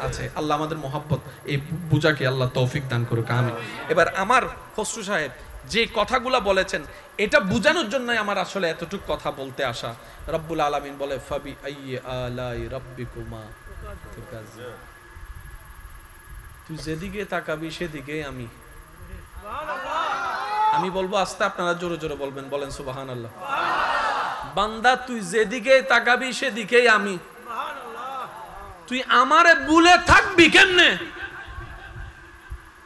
আছে। আল্লাহ আমাদের মহব্বত এই বুঝাকে আল্লাহ তৌফিক দান করুক, আমিন। এবার আমার খসরু সাহেব যে কথাগুলো বলেছেন এটা বুঝানোর জন্যই আমার আসলে এতটুকু কথা বলতে আসা। রব্বুল আলামিন বলে ফাবি আইয়ি আলাই রাব্বিকুমা তুকাজ্জিবান, তুই যেদিকে তাকাবি সেদিকে আমি। আমি বলবো আস্তে, আপনারা জোরে জোরে বলবেন, বলেন সুবহানাল্লাহ। বান্দা তুই যেদিকে তাকাবি সেদিকেই আমি। তুই আমারে ভুলে থাকবি কেমনে?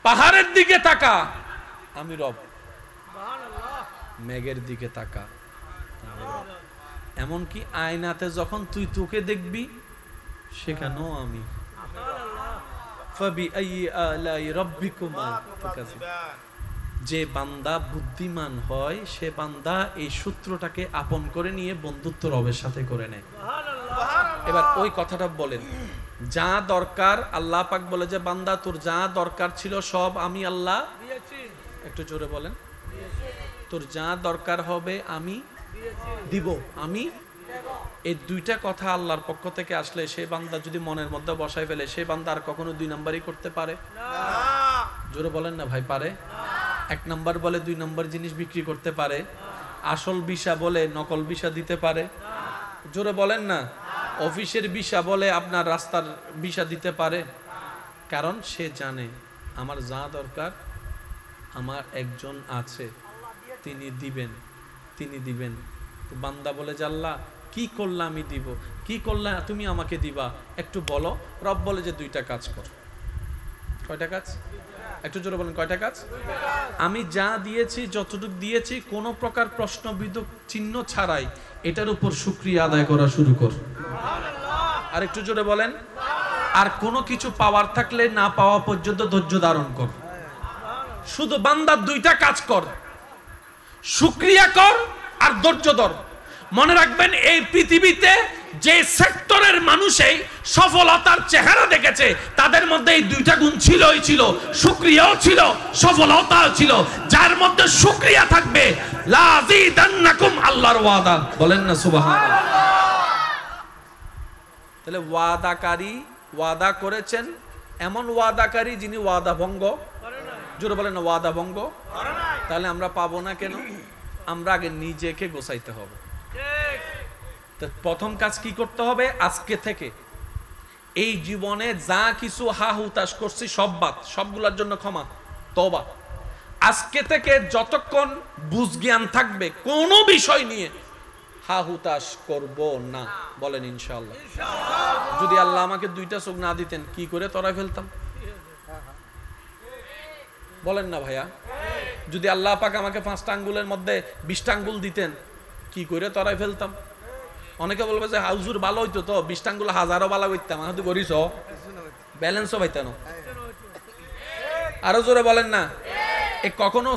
পাহাড়ের দিকে তাকা, আমি রব। মেঘের দিকে তাকা, এমনকি আয়নাতে যখন তুই তোকে দেখবি সেখানেও আমি। যে বান্দা বুদ্ধিমান হয় সে বান্দা এই সূত্রটাকে আপন করে নিয়ে বন্ধুত্ব রবের সাথে করে নেয়। এবার ওই কথাটা বলেন, যা দরকার আল্লাহ পাক বলে যে বান্দা তোর যা দরকার ছিল সব আমি আল্লাহ একটু জোরে বলেন, তোর যা দরকার হবে আমি দিব, আমি। এই দুইটা কথা আল্লাহর পক্ষ থেকে আসলে সে বান্দা যদি মনের মধ্যে বসায় ফেলে, সে বান্দা আর কখনো দুই নাম্বারই করতে পারে না। জোরে বলেন না ভাই, পারে? এক নাম্বার বলে দুই নাম্বার জিনিস বিক্রি করতে পারে, আসল ভিসা বলে নকল ভিসা দিতে পারে, জোরে বলেন না। অফিসের ভিসা বলে আপনার রাস্তার ভিসা দিতে পারে, কারণ সে জানে আমার যা দরকার আমার একজন আছে, তিনি দিবেন, তিনি দিবেন। তো বান্দা বলে যে আল্লাহ কি করলে আমি দিব, কি করলে তুমি আমাকে দিবা একটু বলো। রব বলে যে দুইটা কাজ কর। কয়টা কাজ? একটু জোরে বলেন, কয়টা কাজ? আমি যা দিয়েছি, যতটুকু দিয়েছি, কোনো প্রকার প্রশ্নবিদ্ধ চিহ্ন ছাড়াই এটার উপর শুকরিয়া আদায় করা শুরু কর। আর একটু জোরে বলেন। আর কোনো কিছু পাওয়ার থাকলে না পাওয়া পর্যন্ত ধৈর্য ধারণ কর। শুধু বান্দার দুইটা কাজ কর, শুকরিয়া কর আর ধৈর্য ধর। মনে রাখবেন এই পৃথিবীতে যে সেক্টরের মানুষই সফলতার চেহারা দেখেছে তাদের মধ্যে এই দুইটা গুণ ছিলই ছিল, শুকরিয়াও ছিল, সফলতাও ছিল। যার মধ্যে শুকরিয়া থাকবে লা আযীদান্নাকুম, আল্লাহর ওয়াদা, বলেন না সুবহানাল্লাহ। তাহলে ওয়াদাকারী ওয়াদা করেছেন, এমন ওয়াদাকারী যিনি ওয়াদা ভঙ্গ করেন না। জোরে বলেন না, ওয়াদা ভঙ্গ করেন না। তাহলে আমরা পাবো না কেন? আমরা আগে নিজেকে গোছাইতে হবে। তো প্রথম কাজ কি করতে হবে? আজকে থেকে এই জীবনে যা কিছু হা হুতাশ করছি সব বাদ, সবগুলোর জন্য ক্ষমা, তওবা। আজকে থেকে যতক্ষণ বুঝ জ্ঞান থাকবে কোনো বিষয় নিয়ে হা হুতাশ করব না, বলেন ইনশাআল্লাহ। যদি আল্লাহ আমাকে দুইটা চোখ না দিতেন কি করে তরাই ফেলতাম, বলেন না ভাইয়া। যদি আল্লাহ পাক আমাকে 5টা আঙ্গুলের মধ্যে 20টা আঙ্গুল দিতেন কি করে তরাই ফেলতাম। অনেকে বলবে যে হাউজুর ভালো হইতো তো, 20টা আঙ্গুল হাজারও ভালো করতাম, হয়তো করিস ব্যালেন্সও পাইতেন। আরো জোরে বলেন না। কখনো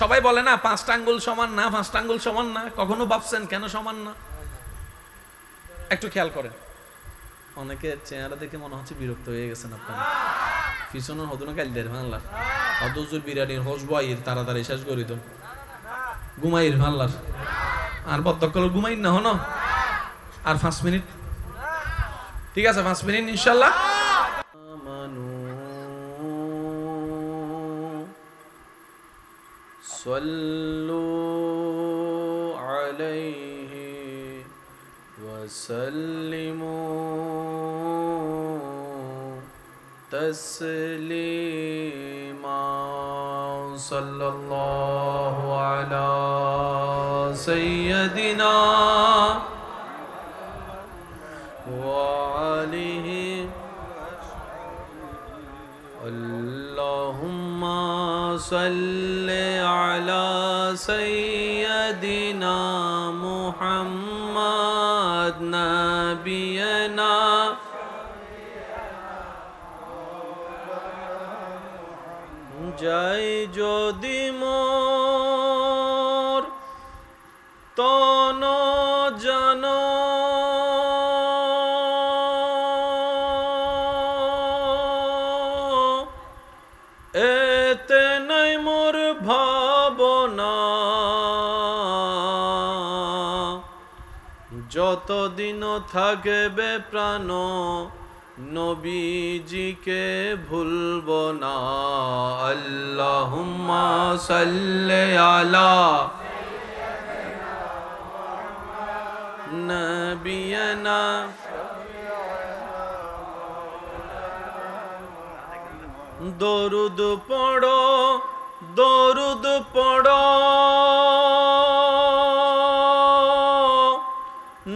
সবাই বলে না 5টা আঙ্গুল সমান না, 5টা আঙ্গুল সমান না, কখনো ভাবছেন কেন সমান না? একটু খেয়াল করেন। অনেকের চেহারা দেখে মনে হচ্ছে বিরক্ত হয়ে গেছেন আপনারা। পিছনের হতো না কালদের ভাল্লার হদুজুর বিরিয়ানির হোসবাইয়ের তাড়াতাড়ি শেষ করি তো ঘুমাইর ভাল্লার আর বদ্ধকল ঘুমাই না হন। আর 5 মিনিট, ঠিক আছে 5 মিনিট ইনশাআল্লাহ। সাল্লু আলাইহি ওয়া সাল্লিমু তাসলিমা। সাল্লাল্লাহু আলা সাইয়্যিদিনা ওয়া আলিহি আল্লাহুম্মা সাল্লি আলা সাইয়্যিদিনা মুহাম্মাদ নাবিয়ানা যাই যদি মোর তন জন এতে নাই মোর ভাবনা যতদিন থাকবে প্রাণ নবীজিকে ভুলব না আল্লাহুম্মা সাল্লি আলা নবিয়ানা দরুদ পড়ো দরুদ পড়ো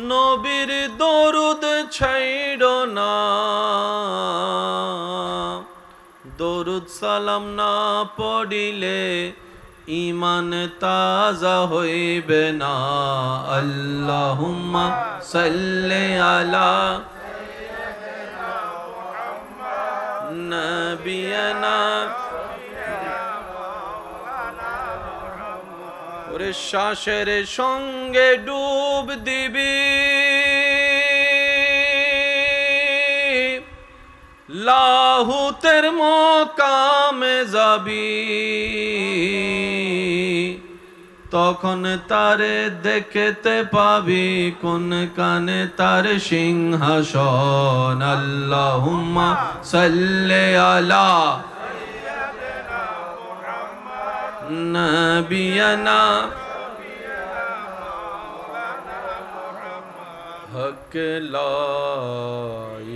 নবীর দরুদ ছাইড়ো না দরুদ সালাম না পড়িলে ঈমান তাজা হইবে না আল্লাহুম্মা সাল্লি আলা নবিয়ানা ওরে শ্বাসের সঙ্গে ডুব দিবি লাহুতের মকামে যাবি তখন তারে দেখতে পাবি কোন কানে তার সিংহাসন আল্লাহুম্মা সাল্লি আলা নবিয়ানা হক লা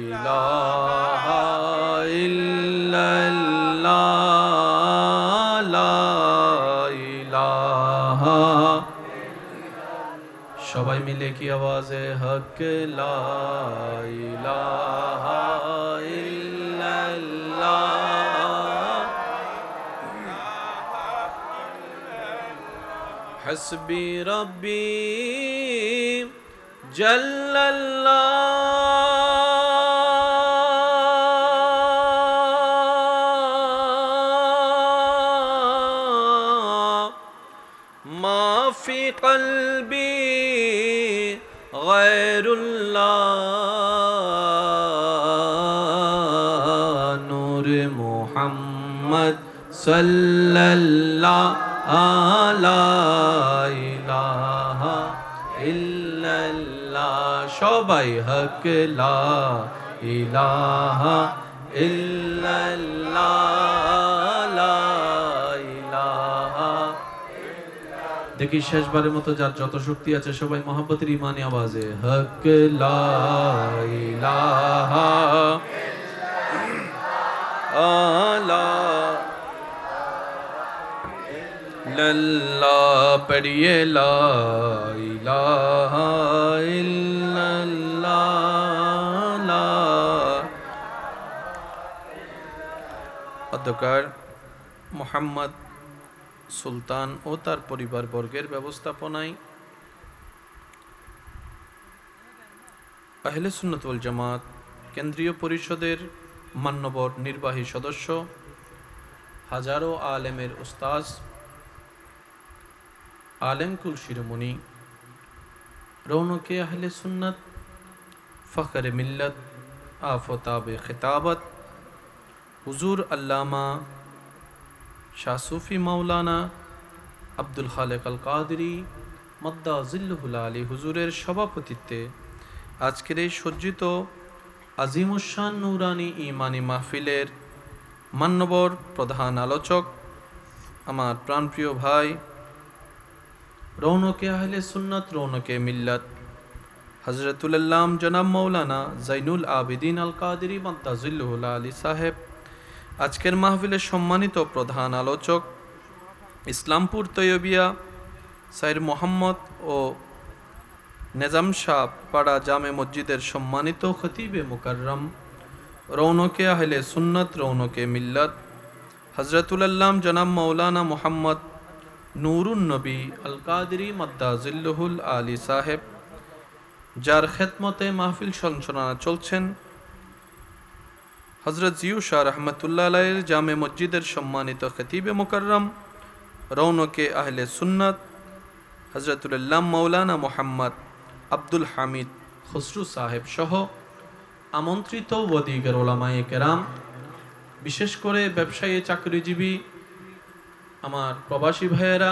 ইলাহা ইল্লাল্লাহ লা ইলাহা সবাই মিলে কি আওয়াজে হক লা ইলাহা ইল্লাল্লাহ হাসবি রব্বি জাল্লাল্লাহ মা ফি কলবি গায়রুল্লাহ নূর মুহাম্মদ সাল্লাল্লাহু লা ইলাহা ইল্লাল্লাহ সবাই হক লা ইলাহা ইল্লাল্লাহ লা ইলাহা দেখি শেষবারের মতো যার যত শক্তি আছে সবাই মহব্বতের ঈমানি আওয়াজে হক লা ইলাহা ইল্লাল্লাহ लल्ला पढ़िए ला इलाहा इल्लल्लाह ला অধ্যকার মোহাম্মদ সুলতান ও তার পরিবার বর্গের ব্যবস্থাপনায় আহলে সুন্নাত ওয়াল জামাত কেন্দ্রীয় পরিষদের মান্যবর নির্বাহী সদস্য হাজারো আলেমের উস্তাদ आलमकुल शिरोमणि रौनके अहले सुन्नत फ़ख्र मिल्लत आफताब खिताबत हुजूर अल्लामा शाह सूफ़ी मौलाना আব্দুল খালেক আল কাদরি মদ্দা জিল্লুহুল আলী হুজুরের সভাপতিত্বে আজকের এই সজ্জিত আজিমুশান নুরানি ইমানি মাহফিলের মান্যবর প্রধান আলোচক আমার প্রাণপ্রিয় ভাই রৌনকে আহলে সুন্নাত রৌনকে মিল্লাত হযরতুল আল্লাম জনাব মৌলানা জাইনুল আবিদিন আল কাদরি মদ্দা জিল্লুহুল আলী সাহেব, আজকের মাহফিলের সম্মানিত প্রধান আলোচক ইসলামপুর তৈয়বিয়া সাইর মোহাম্মদ ও নেজাম শাহ পাড়া জামে মসজিদের সম্মানিত খতিবে মুকাররম, রৌনকে আহলে সুন্নত, রৌনকে মিল্লাত, হজরতুল আল্লাম জনাব মৌলানা মোহাম্মদ নুরুন নবী আল কাদরি মাদ্দাজিল্লুহুল আলী সাহেব, যার খেদমতে মাহফিল সঞ্চালনা চলছেন, হজরত জিউ শাহ রহমতুল্লাহ আলাইহির জামে মসজিদের সম্মানিত খতিবে মুকাররম, রৌনকে আহলে সুন্নাত, হজরতুল আল্লাম মৌলানা মোহাম্মদ আব্দুল হামিদ খসরু সাহেব সহ আমন্ত্রিত ওয়াদিগার ওলামায়ে কেরাম, বিশেষ করে ব্যবসায়ী, চাকরিজীবী, আমার প্রবাসী ভাইয়েরা,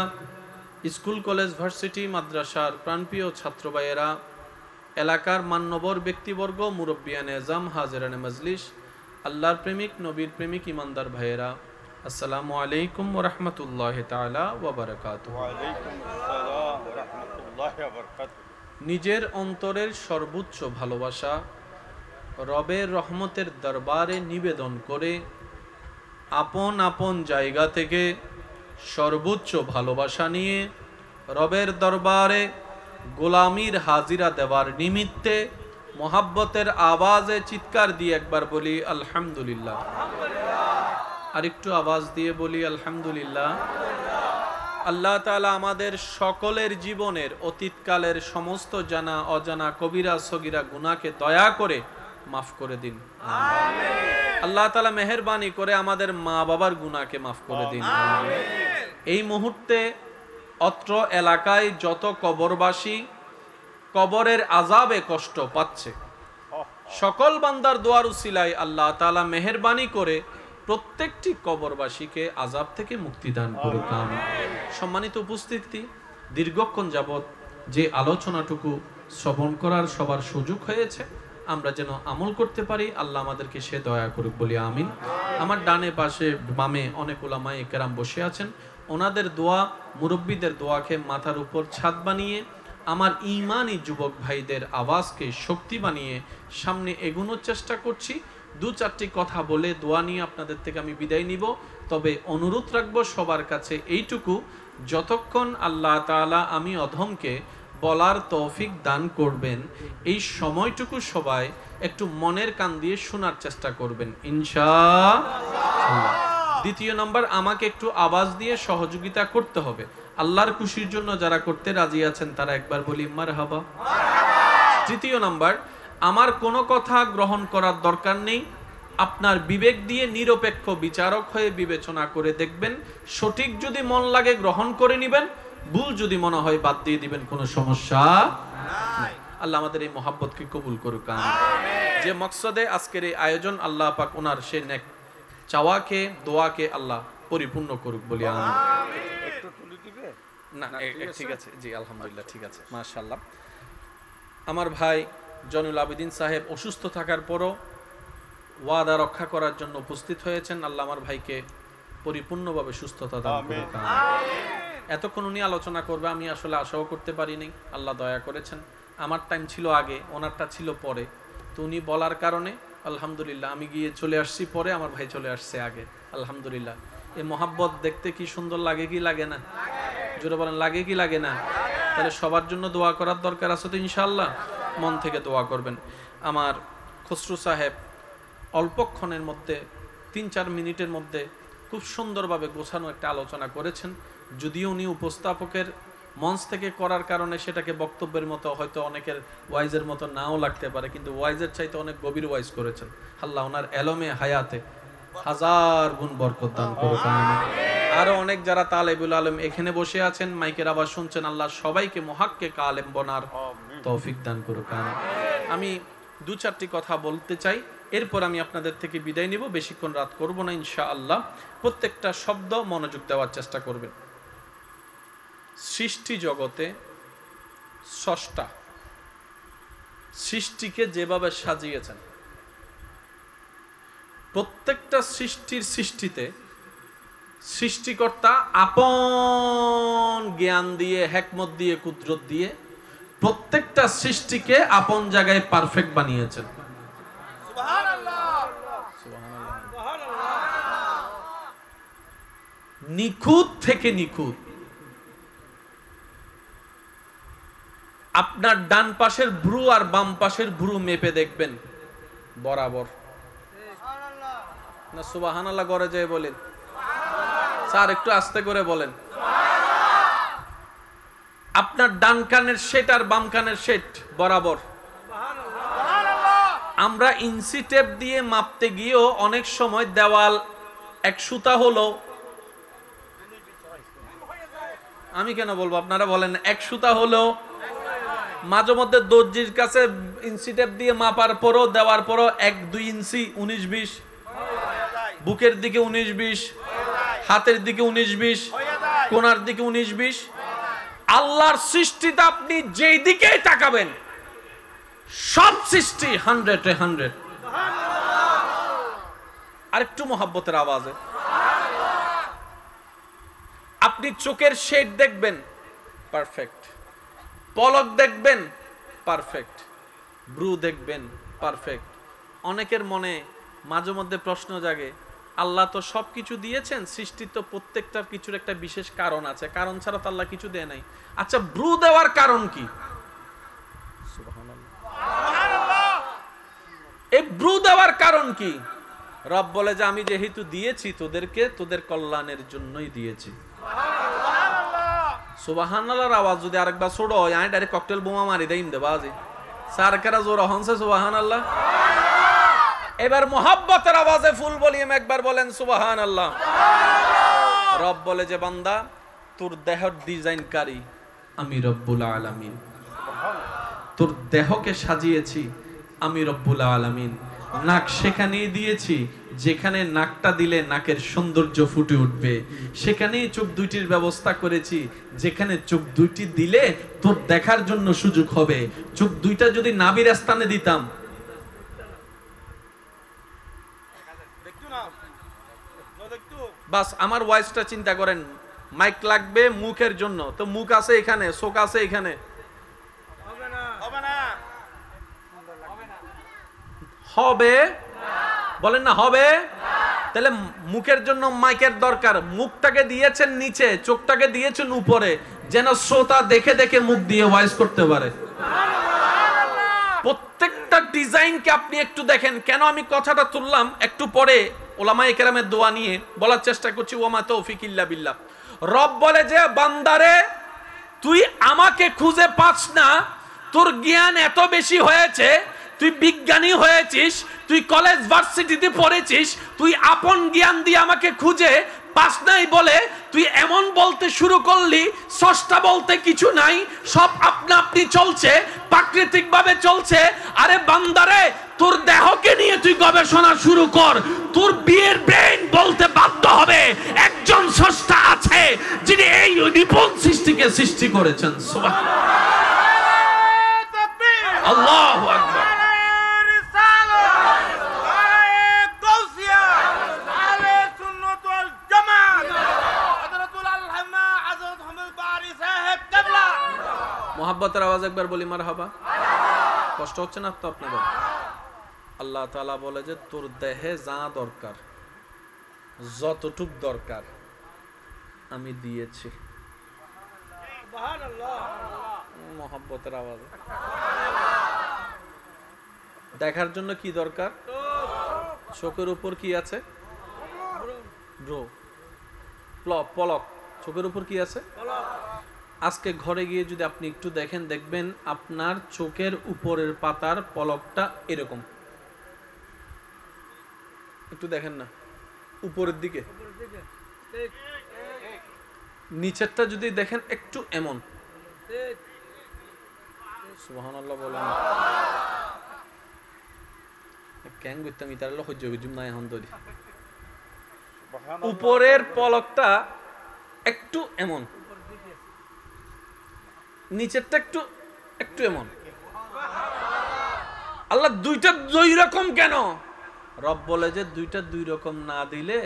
স্কুল কলেজ ভার্সিটি মাদ্রাসার প্রাণপ্রিয় ছাত্র ভাইয়েরা, এলাকার মান্যবর ব্যক্তিবর্গ, মুরব্বিয়ানে এজাম, হাজিরানে মজলিস, আল্লাহর প্রেমিক, নবীর প্রেমিক, ইমানদার ভাইয়েরা, আসসালামু আলাইকুম ওয়া রাহমাতুল্লাহি তাআলা ওয়া বারাকাতুহু। নিজের অন্তরের সর্বোচ্চ ভালোবাসা রবের রহমতের দরবারে নিবেদন করে আপন আপন জায়গা থেকে সর্বোচ্চ ভালোবাসা নিয়ে রবের দরবারে গোলামির হাজিরা দেওয়ার নিমিত্তে মোহাব্বতের আওয়াজে চিৎকার দিয়ে একবার বলি আলহামদুলিল্লাহ। আরেকটু আওয়াজ দিয়ে বলি আলহামদুলিল্লাহ। আল্লাহ তাআলা আমাদের সকলের জীবনের অতীতকালের সমস্ত জানা অজানা কবিরা সগীরা গুনাহকে দয়া করে মাফ করে দিন। আল্লাহ তাআলা মেহেরবানি করে আমাদের মা বাবার গুনাহকে মাফ করে দিন। এই মুহূর্তে অত্র এলাকায় যত কবরবাসী কবরের আযাবে কষ্ট পাচ্ছে, সকল বান্দার দোয়ার উসিলায় আল্লাহ তাআলা মেহেরবানি করে প্রত্যেকটি কবরবাসীকে আযাব থেকে মুক্তি দান করুক। আমিন। সম্মানিত উপস্থিতি, দীর্ঘক্ষণ যাবত যে আলোচনাটুকু শ্রবণ করার সবার সুযোগ হয়েছে, আমরা যেন আমল করতে পারি, আল্লাহ আমাদেরকে সে দয়া করুক বলি আমিন। আমার ডানে পাশে বামে অনেক উলামায়ে কেরাম বসে আছেন, ওনাদের দোয়া, মুরব্বীদের দোয়াকে মাথার উপর ছাদ বানিয়ে আমার ঈমানি যুবক ভাইদের আওয়াজকে শক্তি বানিয়ে সামনে এগোনোর চেষ্টা করছি। দু চারটি কথা বলে দোয়া নিয়ে আপনাদের থেকে আমি বিদায় নিব। তবে অনুরোধ রাখবো সবার কাছে এইটুকু, যতক্ষণ আল্লাহ তাআলা আমি অধমকে বলার তৌফিক দান করবেন, এই সময়টুকু সবাই একটু মনের কান দিয়ে শোনার চেষ্টা করবেন ইনশাআল্লাহ। দ্বিতীয় নম্বর, আমাকে একটু আওয়াজ দিয়ে সহযোগিতা করতে হবে। আল্লাহর খুশির জন্য যারা করতে রাজি আছেন তারা একবার বলি মারহাবা। তৃতীয় নম্বর, আমার কোনো কথা গ্রহণ করার দরকার নেই, আপনার বিবেক দিয়ে নিরপেক্ষ বিচারক হয়ে বিবেচনা করে দেখবেন, সঠিক যদি মন লাগে গ্রহণ করে নেবেন, ভুল যদি মনে হয় বাদ দিয়ে দিবেন, কোনো সমস্যা নাই। আল্লাহ আমাদের এই মহাব্বতকে কবুল করুক আমিন। যে মকসদে আজকের এই আয়োজন, আল্লাহ পাক ওনার সে নেক চাওয়াকে, দোয়াকে আল্লাহ পরিপূর্ণ করুক বলি আমিন। না ঠিক আছে, জি আলহামদুলিল্লাহ, ঠিক আছে, মাশাআল্লাহ। আমার ভাই জয়নুল আবেদিন সাহেব অসুস্থ থাকার পরও ওয়াদা রক্ষা করার জন্য উপস্থিত হয়েছেন। আল্লাহ আমার ভাইকে পরিপূর্ণভাবে সুস্থতা দান করুক। এতক্ষণ উনি আলোচনা করবে আমি আসলে আশাও করতে পারিনি, আল্লাহ দয়া করেছেন। আমার টাইম ছিল আগে, ওনারটা ছিল পরে, তো উনি বলার কারণে আলহামদুলিল্লাহ আমি গিয়ে চলে আসছি পরে, আমার ভাই চলে আসছে আগে। আলহামদুলিল্লাহ। এই মোহাব্বত দেখতে কি সুন্দর লাগে কি লাগে না? জোরে বলেন, লাগে কি লাগে না? তাহলে সবার জন্য দোয়া করার দরকার আছে তো ইনশাআল্লাহ। মন থেকে দোয়া করবেন। আমার খসরু সাহেব অল্পক্ষণের মধ্যে 3-4 মিনিটের মধ্যে খুব সুন্দরভাবে গোছানো একটা আলোচনা করেছেন। যদিও উনি উপস্থাপকের মঞ্চ থেকে করার কারণে সেটাকে বক্তব্যের মতো হয়তো অনেকের ওয়াইজের মতো নাও লাগতে পারে, কিন্তু ওয়াইজের চাইতে অনেক গভীর ওয়াইজ করেছেন। আল্লাহ ওনার এলমে হায়াতে হাজার গুণ বরকত দান করুক আমিন। আরো অনেক যারা তালেবুল আলেম এখানে বসে আছেন, মাইকের আওয়াজ শুনছেন, আল্লাহ সবাইকে মুহাক্কিক আলেম বনার তৌফিক দান করুক আমিন। আমি 2-4টি কথা বলতে চাই, এরপর আমি আপনাদের থেকে বিদায় নিব। বেশিক্ষণ রাত করব না ইনশাআল্লাহ। প্রত্যেকটা শব্দ মনোযোগ দেওয়ার চেষ্টা করবেন। সৃষ্টি জগতে স্রষ্টা সৃষ্টিকে যেভাবে সাজিয়েছেন, প্রত্যেকটা সৃষ্টির সৃষ্টিতে সৃষ্টিকর্তা আপন জ্ঞান দিয়ে, হিকমত দিয়ে, কুদরত দিয়ে প্রত্যেকটা সৃষ্টিকে আপন জায়গায় পারফেক্ট বানিয়েছেন। সুবহানাল্লাহ। নিখুঁত থেকে নিখুঁত। আপনার ডান পাশের ভ্রু আর বাম পাশের ভ্রু মেপে দেখবেন বরাবর। না সুবহানাল্লাহ করে যায় বলেন, স্যার একটু আস্তে করে বলেন। আপনার ডান কানের সেট আর বাম কানের সেট বরাবর। আমরা ইঞ্চি টেপ দিয়ে মাপতে গিয়েও অনেক সময় দেওয়াল এক সুতা হলো, আমি কেন বলবো আপনারা বলেন, এক সুতা হলো মাঝে মধ্যে দর্জির কাছে ইঞ্চি টেপ দিয়ে মাপার পরও দেওয়ার পরও 1-2 ইঞ্চি 19-20, বুকের দিকে 19-20, হাতের দিকে 19-20, কোনার দিকে 19-20। আল্লাহর সৃষ্টিতে আপনি যেই দিকেই তাকাবেন সব সৃষ্টি 100-100। আরেকটু মোহাব্বতের আওয়াজে আপনি চোখের শেড দেখবেন পারফেক্ট, পলক দেখবেন পারফেক্ট, ব্রু দেখবেন পারফেক্ট। অনেকের মনে মাঝে মধ্যে প্রশ্ন জাগে, আল্লাহ তো সবকিছু দিয়েছেন, সৃষ্টির তো প্রত্যেকটার কিছুর একটা বিশেষ কারণ আছে, কারণ ছাড়া তো আল্লাহ কিছু দেয় নাই। আচ্ছা ব্রু দেওয়ার কারণ কি? এই ব্রু দেওয়ার কারণ কি? রব বলে যে আমি যেহেতু দিয়েছি তোদেরকে, তোদের কল্যাণের জন্যই দিয়েছি। সুবহানাল্লাহর আওয়াজ যদি আরেকবার ছোট হয় আমি ডাইরেক্ট ককটেল বোমা মারি দেই দেবাজি সারকারা জোর হনছে সুবহানাল্লাহ। এবার মোহাব্বতের আওয়াজে ফুল ভলিউম একবার বলেন সুবহানাল্লাহ। রব বলে যে বান্দা তোর দেহের ডিজাইনকারী আমি রব্বুল আলামিন, তোর দেহকে সাজিয়েছি আমি রব্বুল আলামিন। নাক সেখানেই দিয়েছি যেখানে নাকটা দিলে নাকের সৌন্দর্য ফুটে উঠবে, সেখানেই চোখ দুইটির ব্যবস্থা করেছি যেখানে চোখ দুইটি দিলে তোর দেখার জন্য সুযোগ হবে। চোখ দুইটা যদি নাভির স্থানে দিতাম, বাস আমার ভয়েসটা চিন্তা করেন, মাইক লাগবে মুখের জন্য, তো মুখ আছে এখানে, চোখ আছে এখানে, হবে বলেন না হবে? তাহলে মুখের জন্য মাইকের দরকার। মুখটাকে দিয়েছেন নিচে, চোখটাকে দিয়েছেন উপরে, যেন শ্রোতা দেখে দেখে মুখ দিয়ে ভয়েস করতে পারে। প্রত্যেকটা ডিজাইনকে আপনি একটু দেখেন। কেন আমি কথাটা তুললাম, একটু পরে ওলামায়ে কেরামের দোয়া নিয়ে বলার চেষ্টা করছি। ওয়ামা তৌফিক ইল্লা বিল্লাহ। রব বলে যে বান্দারে তুই আমাকে খুঁজে পাস না, তোর জ্ঞান এত বেশি হয়েছে, তুই বিজ্ঞানী হয়েছিস, তুই কলেজ ভার্সিটিতে পড়েছিস, তুই আপন জ্ঞান দিয়ে আমাকে খুঁজে পাস নাই বলে তুই এমন বলতে শুরু করলি স্রষ্টা বলতে কিছু নাই, সব আপনা আপনি চলছে, প্রাকৃতিক ভাবে চলছে। আরে বান্দারে তোর দেহকে নিয়ে তুই গবেষণা শুরু কর, তোর বিয়ের ব্রেন বলতে বাধ্য হবে একজন স্রষ্টা আছে যিনি এই নিপুণ সৃষ্টিকে সৃষ্টি করেছেন। সুবহানাল্লাহ, আল্লাহু আকবার। মোহাব্বতের আওয়াজ একবার বলি মারহাবা। কষ্ট হচ্ছে না তো আপনাদের? আল্লাহ তাআলা বলে যে তোর দেহে যা দরকার, যতটুক দরকার আমি দিয়েছি। মোহাব্বতের আওয়াজ। দেখার জন্য কি দরকার? চোখের উপর কি আছে? পলক। চোখের উপর কি আছে? আজকে ঘরে গিয়ে যদি আপনি একটু দেখেন, দেখবেন আপনার চোখের উপরের পাতার পলকটা এরকম। একটু দেখেন না উপরের দিকে, নিচেরটা যদি দেখেন একটু এমন। সুবহানাল্লাহ বলেন। কেন করতাম ইতার লোক হইজ বিজুম না এখন তৈরি। উপরের পলকটা একটু এমন, নিচেরটা একটু একটু এমন। আল্লাহ দুইটা দুই রকম কেন? রব বলে যে দুইটা দুই রকম না দিলে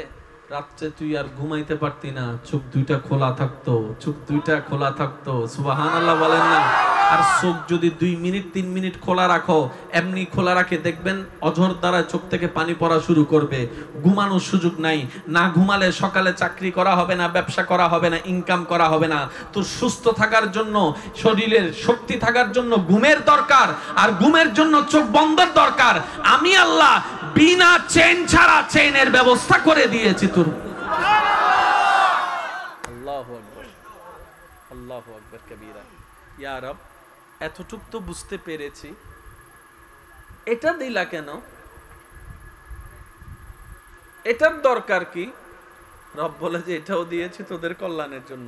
রাত্রে তুই আর ঘুমাইতে পারতি না, চোখ দুইটা খোলা থাকতো, চোখ দুইটা খোলা থাকতো। সুবহানাল্লাহ বলেন না? আর চোখ যদি 2 মিনিট 3 মিনিট খোলা রাখো, এমনি খোলা রাখে দেখবেন অঝর দ্বারা চোখ থেকে পানি পড়া শুরু করবে। ঘুমানোর সুযোগ নাই, না ঘুমালে সকালে চাকরি করা হবে না, ব্যবসা করা হবে না, ইনকাম করা হবে না। তো সুস্থ থাকার জন্য, শরীরের শক্তি থাকার জন্য ঘুমের দরকার, আর ঘুমের জন্য চোখ বন্ধের দরকার। আমি আল্লাহ বিনা চেইন ছাড়া চেইনের ব্যবস্থা করে দিয়েছি তোর। আল্লাহু আকবার, আল্লাহু আকবার কবীরা। ইয়া রব, এতটুক তো বুঝতে পেরেছি, এটা দিলা কেন? এটার দরকার কি? রব বলে যে এটাও দিয়েছি তোদের কল্যাণের জন্য।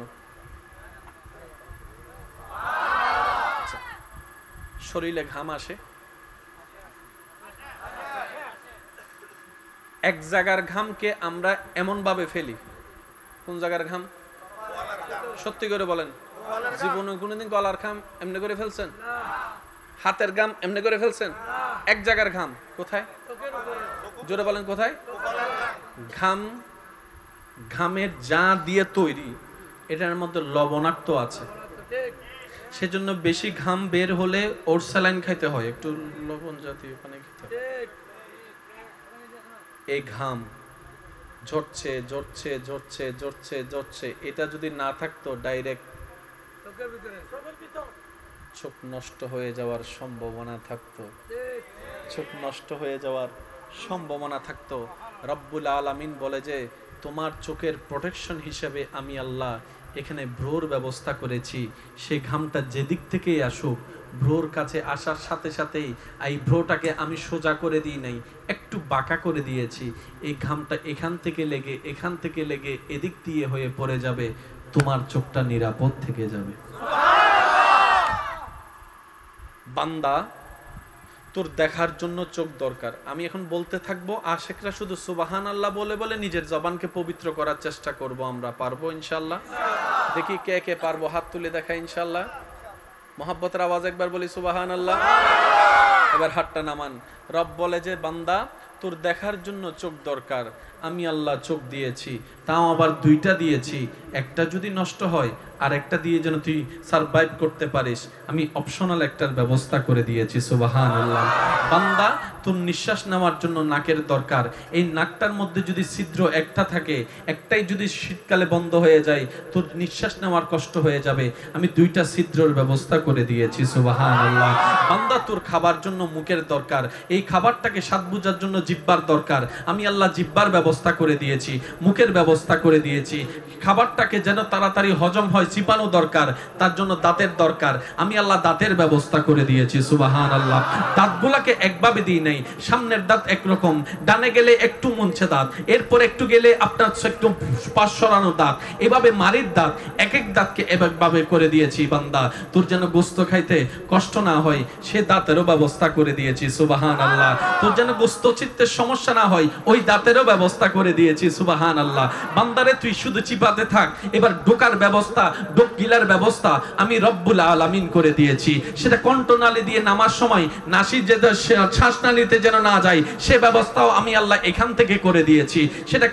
শরীরে ঘাম আসে, এক জায়গার ঘামকে আমরা এমন ভাবে ফেলি। কোন জায়গার ঘাম? সত্যি করে বলেন, জীবনে কোনোদিন গলার ঘাম এমনি করে ফেলছেন? হাতের ঘাম এমনি করে ফেলছেন? এক জায়গার ঘাম কোথায়? জোরে বলেন কোথায়? ঘাম, ঘামের যা দিয়ে তৈরি, এটার মধ্যে লবণাক্ত আছে। সেজন্য বেশি ঘাম বের হলে ওর স্যালাইন খাইতে হয়, একটু লবণ জাতীয় পানি খেতে হয়। এই ঘাম ঝরছে ঝরছে ঝরছে ঝরছে ঝরছে, এটা যদি না থাকতো ডাইরেক্ট চোখ নষ্ট হয়ে যাওয়ার সম্ভাবনা থাকতো, চোখ নষ্ট হয়ে যাওয়ার সম্ভাবনা থাকতো। রব্বুল আলামিন বলে যে তোমার চোখের প্রোটেকশন হিসেবে আমি আল্লাহ এখানে ভ্রুর ব্যবস্থা করেছি। সেই ঘামটা যেদিক থেকেই আসুক, ভ্রুর কাছে আসার সাথে সাথেই এই ভ্রুটাকে আমি সোজা করে দিই নাই, একটু বাঁকা করে দিয়েছি। এই ঘামটা এখান থেকে লেগে এখান থেকে লেগে এদিক দিয়ে হয়ে পড়ে যাবে, তোমার চোখটা নিরাপদ থেকে যাবে। বান্দা, তোর দেখার জন্য চোখ দরকার। আমি এখন বলতে থাকবো, আশেকরা শুধু সুবহানাল্লাহ বলে বলে নিজের জবানকে পবিত্র করার চেষ্টা করব। আমরা পারবো ইনশাআল্লাহ? দেখি কে কে পারবো, হাত তুলে দেখা ইনশাআল্লাহ। মোহাব্বতের আওয়াজ একবার বলি সুবহানাল্লাহ। এবার হাতটা নামান। রব বলে যে বান্দা, তোর দেখার জন্য চোখ দরকার, আমি আল্লাহ চোখ দিয়েছি, তাও আবার 2টা দিয়েছি। একটা যদি নষ্ট হয় আর একটা দিয়ে যেন তুই সারভাইভ করতে পারিস, আমি অপশনাল একটার ব্যবস্থা করে দিয়েছি। সুবহানাল্লাহ। বান্দা, তোর নিঃশ্বাস নেওয়ার জন্য নাকের দরকার। এই নাকটার মধ্যে যদি ছিদ্র একটা থাকে, একটাই যদি শীতকালে বন্ধ হয়ে যায়, তোর নিঃশ্বাস নেওয়ার কষ্ট হয়ে যাবে। আমি 2টা ছিদ্রের ব্যবস্থা করে দিয়েছি। সুবহানাল্লাহ। বান্দা, তোর খাবার জন্য মুখের দরকার, এই খাবারটাকে স্বাদ বোঝার জন্য জিহ্বার দরকার। আমি আল্লাহ জিহ্বার ব্যবস্থা করে দিয়েছি, মুখের ব্যবস্থা করে দিয়েছি। খাবারটাকে যেন তাড়াতাড়ি হজম হয়, চিবানো দরকার, তার জন্য দাঁতের দরকার। আমি আল্লাহ দাঁতের ব্যবস্থা করে দিয়েছি। সুবহানাল্লাহ। দাঁতগুলাকে একভাবে দিই নাই, সামনের দাঁত একরকম, ডানে গেলে একটু মুনছে দাঁত, এরপর একটু গেলে আপনার একটু পাশ সরানো দাঁত, এভাবে মারির দাঁত, এক এক দাঁতকে একভাবে করে দিয়েছি। বান্দা, তোর যেন গোস্ত খাইতে কষ্ট না হয়, সে দাঁতেরও ব্যবস্থা করে দিয়েছি। সুবহানাল্লাহ। তোর যেন গোস্ত চিত্তের সমস্যা না হয়, ওই দাঁতেরও ব্যবস্থা করে দিয়েছি। সুবহানাল্লাহ। বান্দারে, তুই শুধু চিবাতে থাক, এবার ঢোকার ব্যবস্থা, ঢোক গিলার ব্যবস্থা আমি রব্বুল আলামিন করে দিয়েছি। সেটা কণ্ঠনালী দিয়ে নামার সময় নাসি যে শ্বাসনালীতে যেন না যায়, সে ব্যবস্থাও আমি আল্লাহ এখান থেকে করে দিয়েছি। সেটা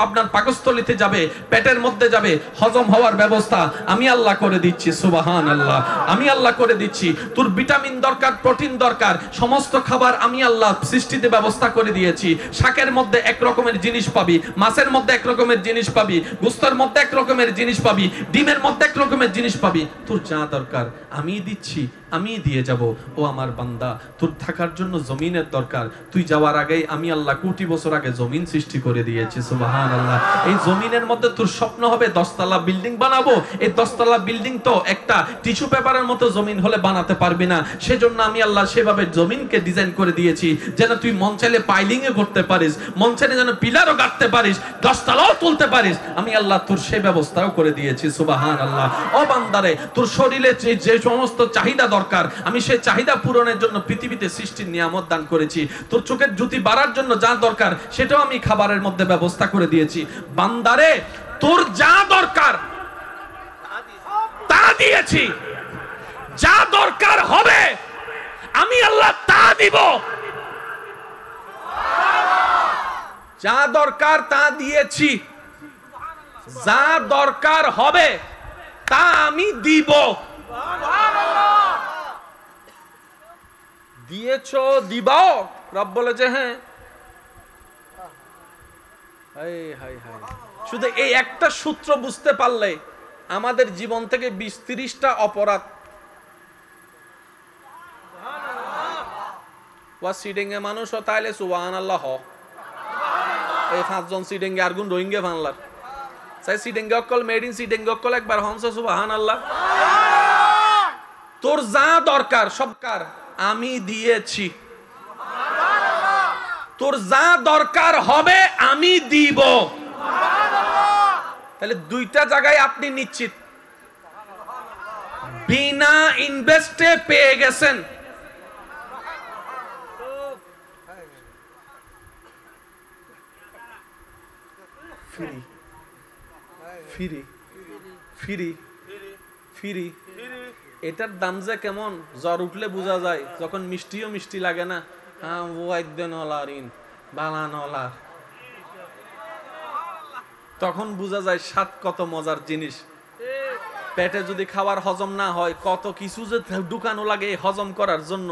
আপনার পাকস্থলীতে যাবে, পেটের মধ্যে যাবে, হজম হওয়ার ব্যবস্থা আমি আল্লাহ করে দিচ্ছি। সুবহানাল্লাহ। আমি আল্লাহ করে দিচ্ছি। তোর ভিটামিন দরকার, প্রোটিন দরকার, সমস্ত খাবার আমি আল্লাহ সৃষ্টিতে ব্যবস্থা করে দিয়েছি। শাকের মধ্যে এক রকমের জিনিস পাবি, মাছের মধ্যে এক রকমের জিনিস পাবি, গোস্তের মধ্যে এক রকমের জিনিস পাবি, ডিমের মধ্যে এক রকমের জিনিস পাবি। তোর যা দরকার আমি দিচ্ছি, আমি দিয়ে যাব। ও আমার বান্দা, তোর থাকার জন্য জমিনের দরকার। তুই যাওয়ার আগেই আমি আল্লাহ কোটি বছর আগে জমিন সৃষ্টি করে দিয়েছি। সুবহানাল্লাহ। এই জমিনের মধ্যে তোর স্বপ্ন হবে 10 তলা বিল্ডিং বানাবো। এই 10 তলা বিল্ডিং তো একটা টিস্যু পেপারের মতো জমিন হলে বানাতে পারবি না। সেজন্য আমি আল্লাহ সেভাবে জমিনকে ডিজাইন করে দিয়েছি যেন তুই মন চাইলে পাইলিং এ করতে পারিস, মন চাইলে যেন পিলারও গাঁথতে পারিস, 10 তলাও তুলতে পারিস। আমি আল্লাহ তোর সেই ব্যবস্থাও করে দিয়েছি। সুবহানাল্লাহ। ও বান্দারে, তোর শরীরে যে সমস্ত চাহিদা দরকার, আমি সেই চাহিদা পূরণের জন্য পৃথিবীতে সৃষ্টির নিয়ামত দান করেছি। তোর চোখের জ্যোতি বাড়ার জন্য যা দরকার, সেটাও আমি খাবারের মধ্যে ব্যবস্থা করে দিয়েছি। বান্দারে, তোর যা দরকার তা দিয়েছি, যা দরকার হবে আমি আল্লাহ তা দিব। যা দরকার তা দিয়েছি, যা দরকার হবে তা আমি দিব। দিয়েছো, দিবাও। রব বলে যে হ্যাঁ। শুধু এই একটা সূত্র বুঝতে পারলে আমাদের জীবন থেকে 20-30টা অপরাধ। সিডিংয়ে মানুষ তাইলে সুবহানাল্লাহ হ। এই 5 জন সিডিংয়ে আর গুণ রোহিঙ্গা বাংলার চাই সিডিংয়ে অকল মেড ইন সিডিংয়ে অকল একবার হংস সুবহানাল্লাহ। তোর যা দরকার সবকার আমি দিয়েছি, তোর যা দরকার হবে আমি দিব। তাহলে দুইটা জায়গায় আপনি নিশ্চিত, বিনা ইনভেস্টে পেয়ে গেছেন। Free free free free. এটার দাম যে কেমন জ্বর উঠলে বোঝা যায়, যখন মিষ্টিও মিষ্টি লাগে না। হ্যাঁ তখন বোঝা যায় স্বাদ কত মজার জিনিস। পেটে যদি খাবার হজম না হয়, কত কিছু যে ঢুকানো লাগে হজম করার জন্য।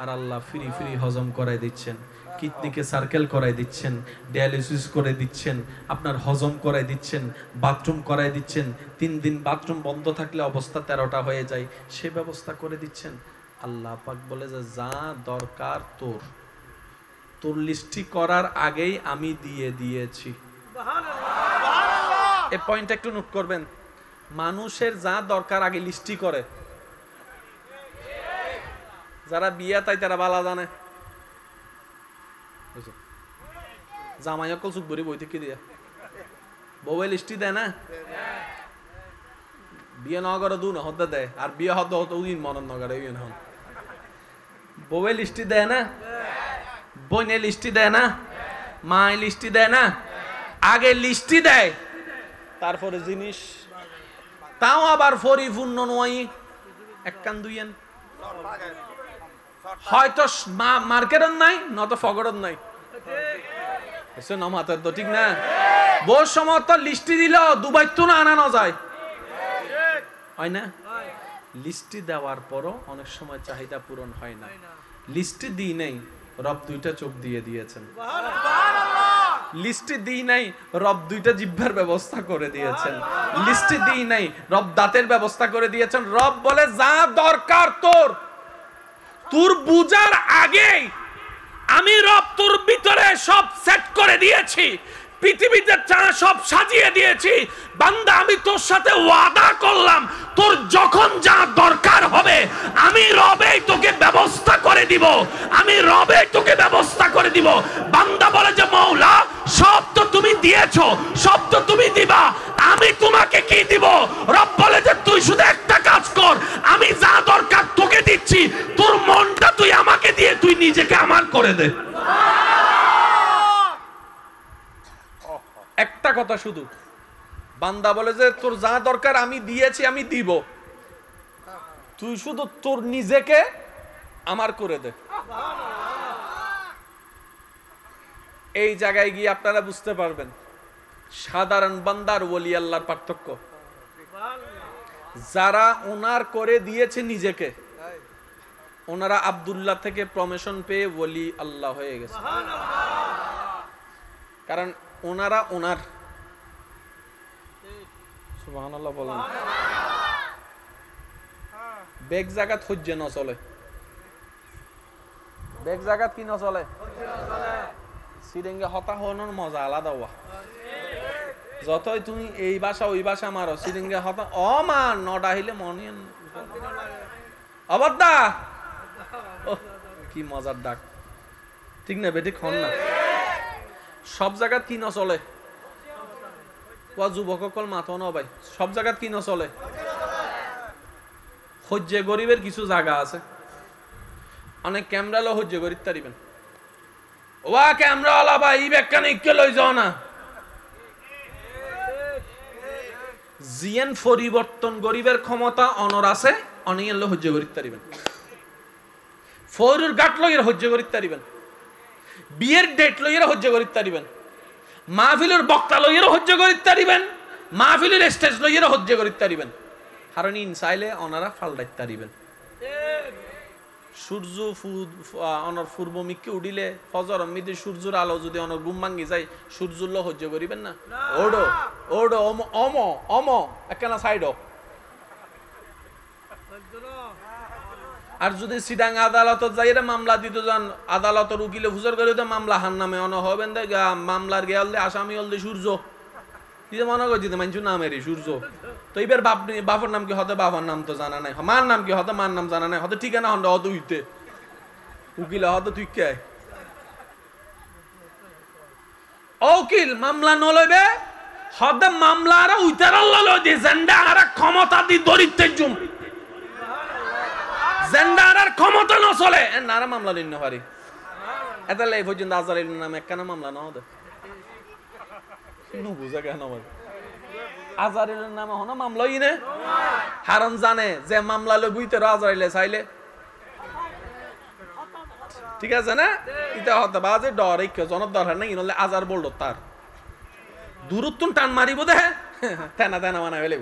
আর আল্লাহ ফ্রি ফ্রি হজম করাই দিচ্ছেন, কিডনিকে সার্কেল করাই দিচ্ছেন, ডায়ালিসিস করে দিচ্ছেন, আপনার হজম করাই দিচ্ছেন, বাথরুম করাই দিচ্ছেন। 3 দিন বাথরুম বন্ধ থাকলে অবস্থা 13টা হয়ে যায়, সে ব্যবস্থা করে দিচ্ছেন। আল্লাহ পাক বলে যে যা দরকার তোর, তোর লিস্টি করার আগেই আমি দিয়ে দিয়েছি। এই পয়েন্টটা একটু নোট করবেন। মানুষের যা দরকার আগে লিস্টি করে। যারা বিয়া তাই তারা বালা জানে, জামাই অকল চুপ ভরি বই থেকে দিয়া বউয়ে লিস্টি দেয় না। বিয়ে নগরে দু না হতে দেয়, আর বিয়ে হতে হতো উদিন মনন নগরে হন। বউয়ে লিস্টি দেয় না, বইনে লিস্টি দেয় না, মায় লিস্টি দেয় না। আগে লিস্টি দেয়, তারপরে জিনিস। তাও আবার পরিপূর্ণ নয়, এক কান দুইয়েন। হয়তো মার্কেটন নাই, নত ফগরন নাই। ঠিক না? বহু সময় তো লিস্টি দিল দুবাই তো না আনানো যায়, হয় না? লিস্টি দেওয়ার পরও অনেক সময় চাহিদা পূরণ হয় না। লিস্টি দিই নাই, রব 2টা চোখ দিয়ে দিয়েছেন। লিস্টি দিই নাই, রব 2টা জিহ্বার ব্যবস্থা করে দিয়েছেন। লিস্টি দিই নাই, রব দাঁতের ব্যবস্থা করে দিয়েছেন। রব বলে যা দরকার তোর, তোর বুঝার আগেই আমি রব তোর ভিতরে সব সেট করে দিয়েছি। পৃথিবীতে যা সব সাজিয়ে দিয়েছি। বান্দা আমি তোর সাথে ওয়াদা করলাম, তোর যখন যা দরকার হবে আমি রবেই তোকে ব্যবস্থা করে দিব, আমি রবেই তোকে ব্যবস্থা করে দিব। বান্দা বলে যে মাওলা সব তো তুমি দিয়েছো, সব তো তুমি দিবা, আমি তোমাকে কি দিব? রব বলে যে তুই শুধু একটা কাজ কর, আমি যা দরকার তোকে দিচ্ছি, তোর মনটা তুই আমাকে দিয়ে তুই নিজেকে আমার করে দে। একটা কথা শুধু, বান্দা বলে যে তোর যা দরকার আমি দিয়েছি, আমি দিব, তুই শুধু তোর নিজেকে আমার করে দে। এই জায়গায় গিয়ে আপনারা বুঝতে পারবেন সাধারণ বান্দার ওলি আল্লাহর পার্থক্য। যারা ওনার করে দিয়েছে নিজেকে, ওনারা আব্দুল্লাহ থেকে প্রমোশন পেয়ে ওলি আল্লাহ হয়ে গেছে। কারণ ওনারা ওনার, সুবহানাল্লাহ বলেন, বেগ জাগাত হজ্জে ন চলে। বেগ জাগাত কি ন চলে? সিরিঙ্গে হতা হওয়ানোর মজা আলাদা। যতই তুমি এই ভাষা ওই ভাষা মারো, সিরিঙ্গে হতা অমান নটা হইলে মনে অবদ্দা কি মজার ডাক, ঠিক না বেটি? খন না সব জায়গাত কি নচলে? যুবকসকল মাথো ন ভাই, সব জায়গাত কি নচলে? সহ্য গরিবের কিছু জায়গা আছে, অনেক ক্যামেরা লো সহ্য গরিব তারিবেন। ওয়া ক্যামেরা ওয়ালা ভাই ই ব্যাখ্যা নিকে লই যাও না। জিয়ান পরিবর্তন গরিবের ক্ষমতা অনর আছে, অনিয়ের লো সহ্য গরিব তারিবেন। ফৌরুর গাট লইয়ের সহ্য গরিব তারিবেন, বিয়ের ডেট লইয়ের সহ্য গরিব তারিবেন, মাহফিলের বক্তা লইয়ের সহ্য গরিব তারিবেন, মাহফিলের স্টেজ লইয়ের সহ্য গরিব তারিবেন। কারণ ইনসাইলে ওনারা ফালদাইত তারিবেন। সূর্য অনর পূর্বমুখে উঠিলে ফজর অমিতে সূর্যের আলো যদি অনর ঘুম ভাঙ্গি যায় সূর্যুল্ল সহ্য করিবেন না ওডো ওডো অম অম একখানা সাইড। আর যদি সিডাং আদালতত যাইরে মামলা দিত যান আদালতের উকিলে হুজুর করে তো মামলা হার নামে অন হবেন দে মামলার গেল দে আসামি হল দে সূর্য দিতে মনে করছি মানছু নামেরই সূর্য। তো এবার বাপর নাম কি হতে বাবার নাম তো জানা নাই, মার নাম কি হতে মার নাম জানা নাই, হতে ঠিকানা হন্ডা হতে উইতে উকিল হতে তুই কে উকিল মামলা নলইবে হতে মামলা আর উইতার ললো দি জেন্ডা আর ক্ষমতা দি দরিদ্রের জুম জেন্ডা আর ক্ষমতা ন চলে নারা মামলা নিন পারি এটা লাই পর্যন্ত আজারের নামে একখানা মামলা না হতে বুঝা কেন আমার আজারের নামে হনা মামলা ইনে হারাম জানে যে মামলা লো বুইতে আজারাইলে চাইলে ঠিক আছে না ইটা হতে বাজে ডর এই জনর দরকার নাই ইনলে আজার বলল তার দূরত্ব টান মারিব দে তেনা তেনা মানা হইলে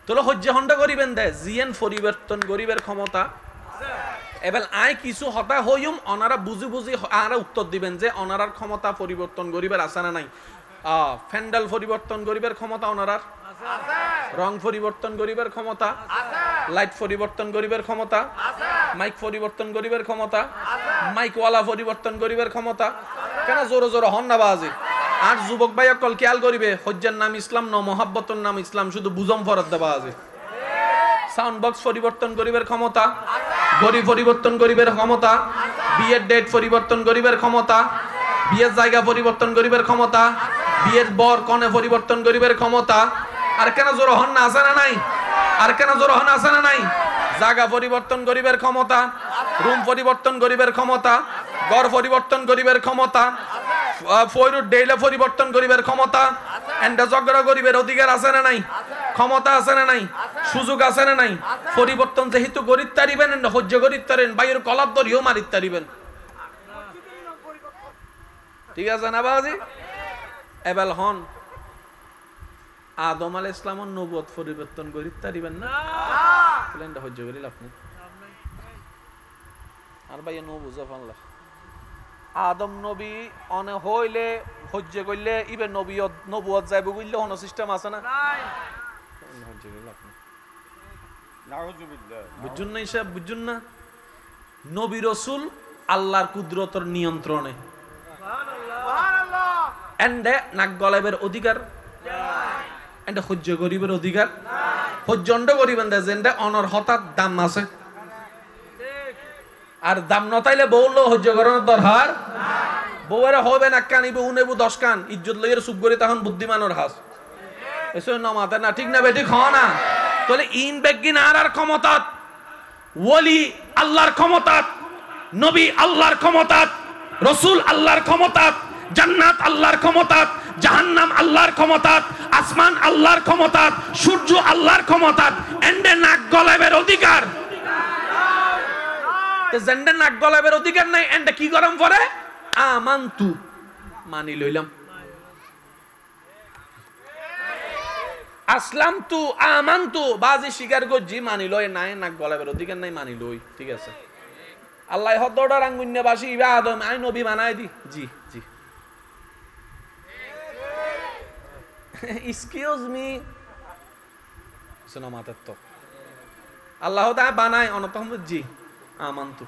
তোলো হজ্জে হন্ডা করিবেন দে জিএন পরিবর্তন গরিবের ক্ষমতা এবার আয় কিছু হতা হইম অনারা বুঝি বুঝি আরা উত্তর দিবেন যে অনারার ক্ষমতা পরিবর্তন গরিবের আছে না নাই ফ্যান্ডাল পরিবর্তন গরিবের ক্ষমতা অনারার রং পরিবর্তন গরিবের ক্ষমতা লাইট পরিবর্তন গরিবের ক্ষমতা মাইক পরিবর্তন গরিবের ক্ষমতা মাইকওয়ালা পরিবর্তন গরিবের ক্ষমতা কেন জোরে জোরে হন না বাজি আর যুবক ভাই অকল খেয়াল করিবে হজ্জের নাম ইসলাম ন মহাব্বতের নাম ইসলাম শুধু বুজম ফরত দেওয়া আছে সাউন্ড বক্স পরিবর্তন গরিবের ক্ষমতা গড়ি পরিবর্তন গরিবের ক্ষমতা বিয়ের ডেট পরিবর্তন গরিবের ক্ষমতা বিয়ের জায়গা পরিবর্তন গরিবের ক্ষমতা বিয়ের বর কনে পরিবর্তন গরিবের ক্ষমতা আর কেন জোর হন না আছে না নাই আর কেন জোর হন আছে না নাই জায়গা পরিবর্তন গরিবের ক্ষমতা রুম পরিবর্তন গরিবের ক্ষমতা ঘর পরিবর্তন গরিবের ক্ষমতা ফয়রুর ডেইলে পরিবর্তন গরিবের ক্ষমতা এন্ডা জগড়া গরিবের অধিকার আছে না নাই ক্ষমতা আছে না নাই সুযোগ আছে না নাই পরিবর্তন যেহেতু গরিব তারিবেন হজ্জ গরিব তারিবেন বাইরের কলার দরিও মারিত তারিবেন ঠিক আছে না বাবাজি এবেল হন আদম আলাইহিস সালামের নবুয়ত পরিবর্তন গরিব তারিবেন না এন্ডা হজ্জ করিল আপনি আর ভাই নবুজা ফানলা আদম নবী অনে হইলে হজ্জে কইলে ইবে নবুয়ত যাইব কইলে কোন সিস্টেম আছে না নাই হজ্জে কইলে আপনি নাউজুবিল্লাহ বুঝুন না হিসাব বুঝুন না নবী রাসূল আল্লাহর কুদরতের নিয়ন্ত্রণে সুবহানাল্লাহ এন্ডে নাক গলাবের অধিকার নাই এন্ডে হজ্জে গরিবের অধিকার নাই হজ্জন্ড গরিবেন দে যেন্ডে অনর হঠাৎ দাম আছে আর দাম নতাইলে বউলো হজ্জ করানোর দরকার বউয়েরা হবে না কানিবে উনেবু 10 কান ইজ্জত লইয়ের সুপ করে তখন বুদ্ধিমানের হাস এসো না মাথা না ঠিক না বেটি খাও না তাহলে ইন বেগিন আর ক্ষমতা ওলি আল্লাহর ক্ষমতা নবী আল্লাহর ক্ষমতা রাসূল আল্লাহর ক্ষমতা জান্নাত আল্লাহর ক্ষমতা জাহান্নাম আল্লাহর ক্ষমতা আসমান আল্লাহর ক্ষমতা সূর্য আল্লাহর ক্ষমতা এন্ডে নাক গলাবের অধিকার জেন্ডা নাক গলাবের অধিকার নাই এন্ডা কি গরম পরে আমান্তু মানি লইলাম আসলাম তু আমান্তু বাজি স্বীকার করছি মানি লই নাই নাক গলাবের অধিকার নাই মানি লই ঠিক আছে আল্লাহ হদ্দড়া রাঙ্গুন্যা বাসি ইবা আদম আই নবী বানাই দি জি জি এক্সকিউজ মি শোনা মাতার তো আল্লাহ তা বানাই অনতম জি আমান্তু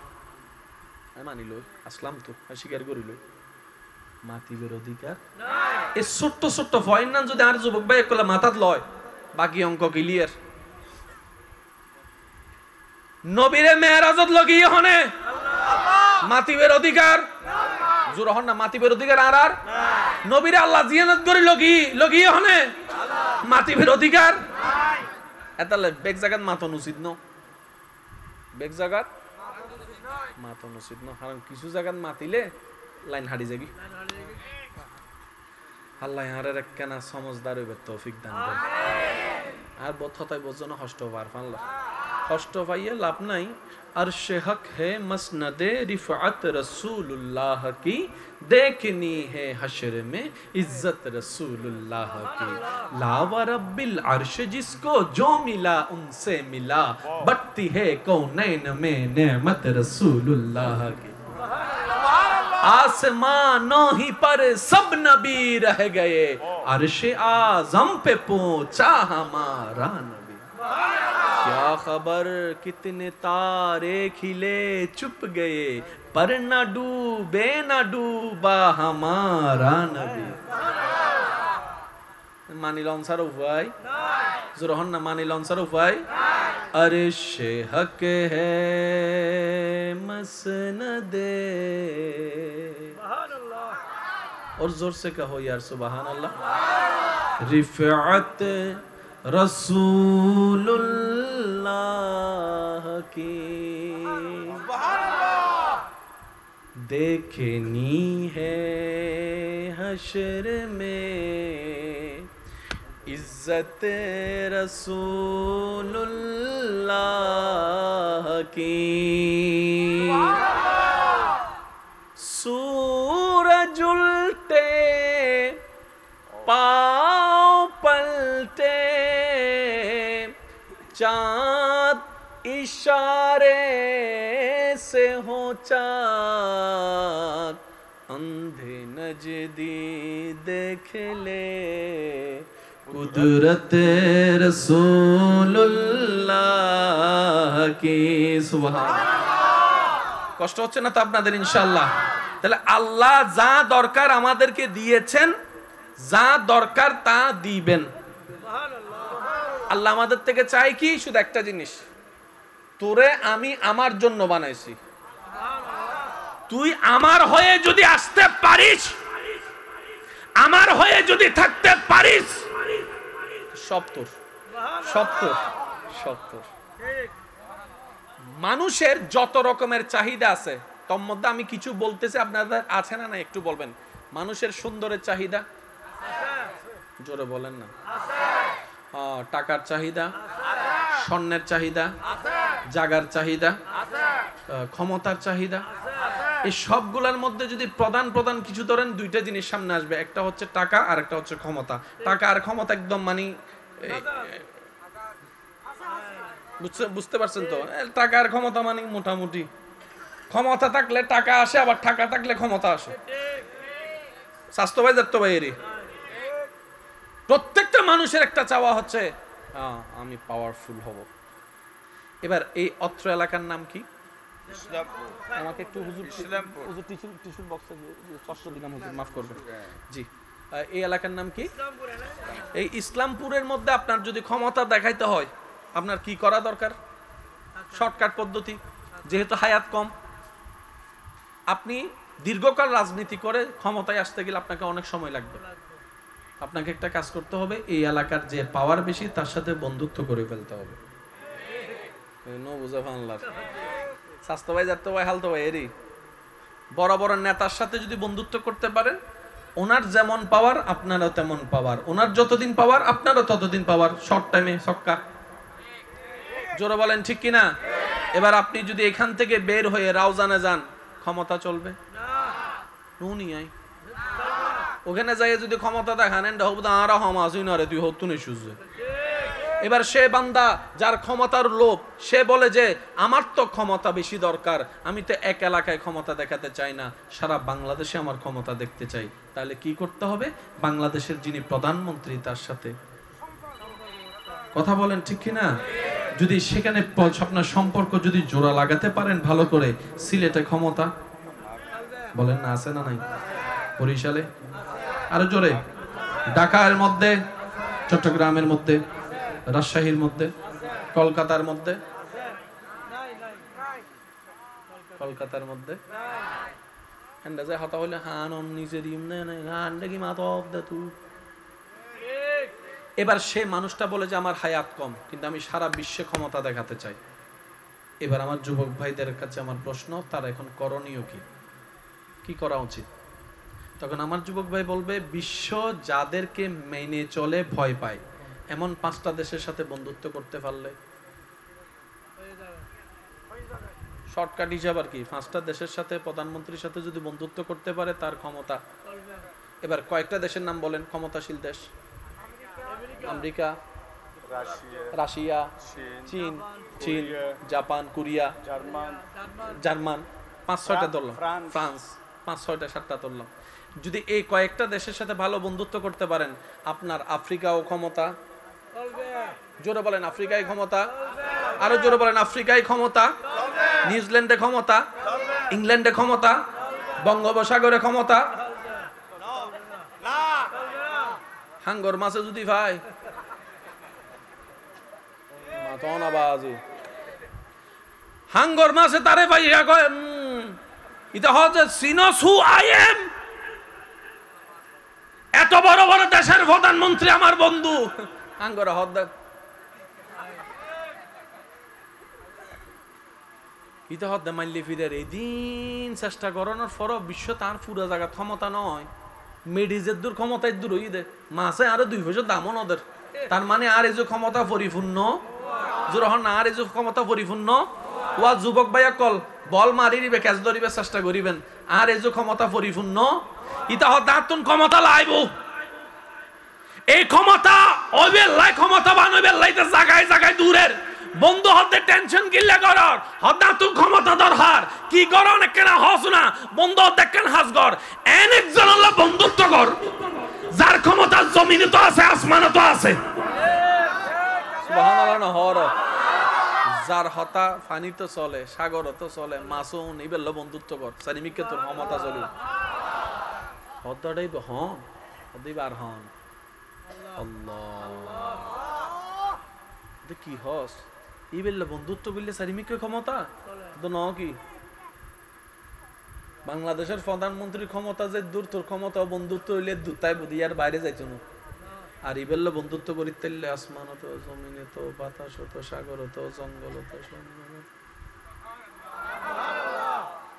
আমি মানি লই আসলাম তো স্বীকার করি লই মাতিবের অধিকার নাই এই ছোট্ট ছোট্ট পয়েন্ট না যদি আর যুবক ভাই একলা মাথাত লয় বাকি অঙ্ক ক্লিয়ার নবীরে মেরাজত লগিয়ে হনে মাতিবের অধিকার জোর হন না মাতিবের অধিকার আর আর নবীরে আল্লাহ জিয়ারত করে লগিয়ে হনে মাতিবের অধিকার নাই এতালে বেক জায়গাত মাতন উচিত ন বেক জায়গাত মাতন উচিত ন কারণ কিছু জায়গাত মাতিলে লাইন হারি যাবি আল্লাহ ইয়ারের একখানা সমজদার হইবে তৌফিক দান করে আর বথতায় বজন হষ্ট পার ফানলা কষ্ট পাইয়ে লাভ নাই। अर्श हक है मसनदे रिफअत रसूलुल्लाह की, देखनी है हशर में इज्जत रसूलुल्लाह की। लावा रब्बिल अर्श जिसको जो मिला उनसे मिला, बढ़ती है कौनैन में नेमत रसूलुल्लाह की। आसमानों ही पर सब नबी रह गए, अर्श आज़म पे पहुंचा हमारा नबी। क्या खबर कितने तारे खिले चुप गए, पर न डूबे न डूबा हमारा नबी। मानिलन सर उफाई जोरहन ना मानिलन सर उफाई। अर्श हक है मसनदे, और जोर से कहो यार सुबहान अल्लाह। रिफ़अत रसूलुल्लाह की, देखनी है हशर में इज्जत रसूलुल्लाह की। सूरज उल्टे पाँव पलटे, चाँद इशारे से हो चाँद, अंधे नजदी देख ले कुदरत रसूलुल्लाह की। सुभान। কষ্ট হচ্ছে না তো আপনাদের ইনশাআল্লাহ? তাহলে আল্লাহ যা দরকার আমাদেরকে দিয়েছেন, যা দরকার তা দিবেন। আল্লাহ আমাদের থেকে চাই কি? শুধু একটা জিনিস, তোরে আমি আমার জন্য বানাইছি, তুই আমার হয়ে যদি আসতে পারিস, আমার হয়ে যদি থাকতে পারিস, সব তোর, সব তোর, সব তোর। মানুষের যত রকমের চাহিদা আছে, তোর মধ্যে আমি কিছু বলতেছি, আপনাদের আছে না? না একটু বলবেন। মানুষের সুন্দরের চাহিদা, জোরে বলেন না। টাকার চাহিদা, স্বর্ণের চাহিদা, জাগার চাহিদা, ক্ষমতার চাহিদা, এই সবগুলোর মধ্যে যদি প্রধান প্রধান কিছু ধরেন, দুইটা জিনিস সামনে আসবে, একটা হচ্ছে টাকা আর একটা হচ্ছে ক্ষমতা। টাকা আর ক্ষমতা একদম মানে বুঝতে পারছেন তো? টাকা আর ক্ষমতা মানে মোটামুটি, ক্ষমতা থাকলে টাকা আসে, আবার টাকা থাকলে ক্ষমতা আসে। স্বাস্থ্য ভাই যাত্য ভাই এরই প্রত্যেকটা মানুষের একটা চাওয়া হচ্ছে আমি পাওয়ারফুল হব। এবার এই অত্র এলাকার নাম কি? আমাকে একটু হুজুর টিস্যু বক্সে কষ্ট দিলাম হুজুর, মাফ করবেন জি। এই এলাকার নাম কি? এই ইসলামপুরের মধ্যে আপনার যদি ক্ষমতা দেখাইতে হয়, আপনার কি করা দরকার? শর্টকাট পদ্ধতি, যেহেতু হায়াত কম, আপনি দীর্ঘকাল রাজনীতি করে ক্ষমতায় আসতে গেলে আপনাকে অনেক সময় লাগবে। আপনাকে একটা কাজ করতে হবে, এই এলাকার যে পাওয়ার বেশি তার সাথে বন্ধুত্ব করে ফেলতে হবে। স্বাস্থ্য ভাই যাত্য ভাই হালতো ভাই এরই বড় বড় নেতার সাথে যদি বন্ধুত্ব করতে পারেন, ওনার যেমন পাওয়ার আপনারও তেমন পাওয়ার, ওনার যতদিন পাওয়ার আপনারও ততদিন পাওয়ার। শর্ট টাইমে ছক্কা। জোরে বলেন ঠিক কিনা? এবার আপনি যদি এখান থেকে বের হয়ে রাউজানে যান, ক্ষমতা চলবে? ওখানে যাই যদি ক্ষমতা দেখান, তুই হতো না সুযোগ। এবার সে বান্দা যার ক্ষমতার লোভ, সে বলে যে আমার তো ক্ষমতা বেশি দরকার, আমি তো এক এলাকায় ক্ষমতা দেখাতে চাই না, সারা বাংলাদেশে আমার ক্ষমতা দেখতে চাই। তাহলে কি করতে হবে? বাংলাদেশের যিনি প্রধানমন্ত্রী তার সাথে কথা বলেন ঠিক কিনা? যদি সেখানে আপনার সম্পর্ক যদি জোড়া লাগাতে পারেন ভালো করে, সিলেটে ক্ষমতা বলেন না আছে না নাই? বরিশালে আরো জোরে, ঢাকার মধ্যে, চট্টগ্রামের মধ্যে, রাজশাহীর মধ্যে, কলকাতার মধ্যে, কলকাতার মধ্যে হতা হইলে হান নিজের এবার সে মানুষটা বলে যে আমার হায়াত কম, কিন্তু আমি সারা বিশ্বে ক্ষমতা দেখাতে চাই। এবার আমার যুবক ভাইদের কাছে আমার প্রশ্ন, তার এখন করণীয় কি? কি করা উচিত? তখন আমার যুবক ভাই বলবে, বিশ্ব যাদেরকে মেনে চলে ভয় পায় এমন 5টা দেশের সাথে বন্ধুত্ব করতে পারলে শর্টকাট হিসাব আর কি, 5টা দেশের সাথে প্রধানমন্ত্রীর সাথে যদি বন্ধুত্ব করতে পারে তার ক্ষমতা। এবার কয়েকটা দেশের নাম বলেন ক্ষমতাশীল দেশ। আমেরিকা, রাশিয়া, চীন, জাপান, কোরিয়া, জার্মান, 5-6টা ধরলাম, ফ্রান্স 5-6টা-7টা ধরলাম। যদি এই কয়েকটা দেশের সাথে ভালো বন্ধুত্ব করতে পারেন, আপনার আফ্রিকাও ক্ষমতা, জোরে বলেন আফ্রিকায় ক্ষমতা, আরো জোরে বলেন আফ্রিকায় ক্ষমতা, নিউজিল্যান্ডে ক্ষমতা, ইংল্যান্ডে ক্ষমতা, বঙ্গোপসাগরে ক্ষমতা, হাঙ্গর মাছে যদি ভাই হাঙ্গর মাছে তারে ভাই এটা হচ্ছে সিনোস হু আই এম, এত বড় বড় দেশের প্রধানমন্ত্রী আমার বন্ধু। হাঙ্গর হদ ইটা হদ মাইলে ফিরে এদিন চেষ্টা করানোর পর বিশ্ব তার পুরো জায়গা ক্ষমতা নয়, মেডিজের দূর ক্ষমতায় দূর হয়ে দে মাছে আরো 2 পয়সা দামও নদের। তার মানে আর এই যে ক্ষমতা পরিপূর্ণ যখন আর এই যে ক্ষমতা পরিপূর্ণ ওয়া যুবক ভাইয়া কল বল মারি দিবে ক্যাচ ধরিবে চেষ্টা করিবেন, আর এই যে ক্ষমতা পরিপূর্ণ ইটা হদ দাঁতুন ক্ষমতা লাইব। এই ক্ষমতা ওইবে লাই ক্ষমতা বানাইবে লাইতে জায়গায় জায়গায় দূরের বন্ধু হতে টেনশন কিল্লা করার হদা তুই ক্ষমতা দরকার কি করো না কেন হস না বন্ধু দেখেন হাসগর এন একজন আল্লাহ বন্ধুত্ব কর যার ক্ষমতা জমিনে তো আছে আসমানে তো আছে। সুবহানাল্লাহ না হর যার হতা পানি তো চলে সাগর তো চলে মাছও নিবেল বন্ধুত্ব কর সারিমিকে তোর ক্ষমতা চলে হদাটাই হন হদিবার হন আল্লাহ কি হস ই বেললে বন্ধুত্ব করলে সারিমিকে ক্ষমতা তো ন কি বাংলাদেশের প্রধানমন্ত্রীর ক্ষমতা যে দূর তোর ক্ষমতা বন্ধুত্ব হইলে দূরতায় বুদিয়ার বাইরে যাইতো না। আর ই বেললে বন্ধুত্ব করিতে হইলে আসমান তো জমিনে তো বাতাস তো সাগর তো জঙ্গল তো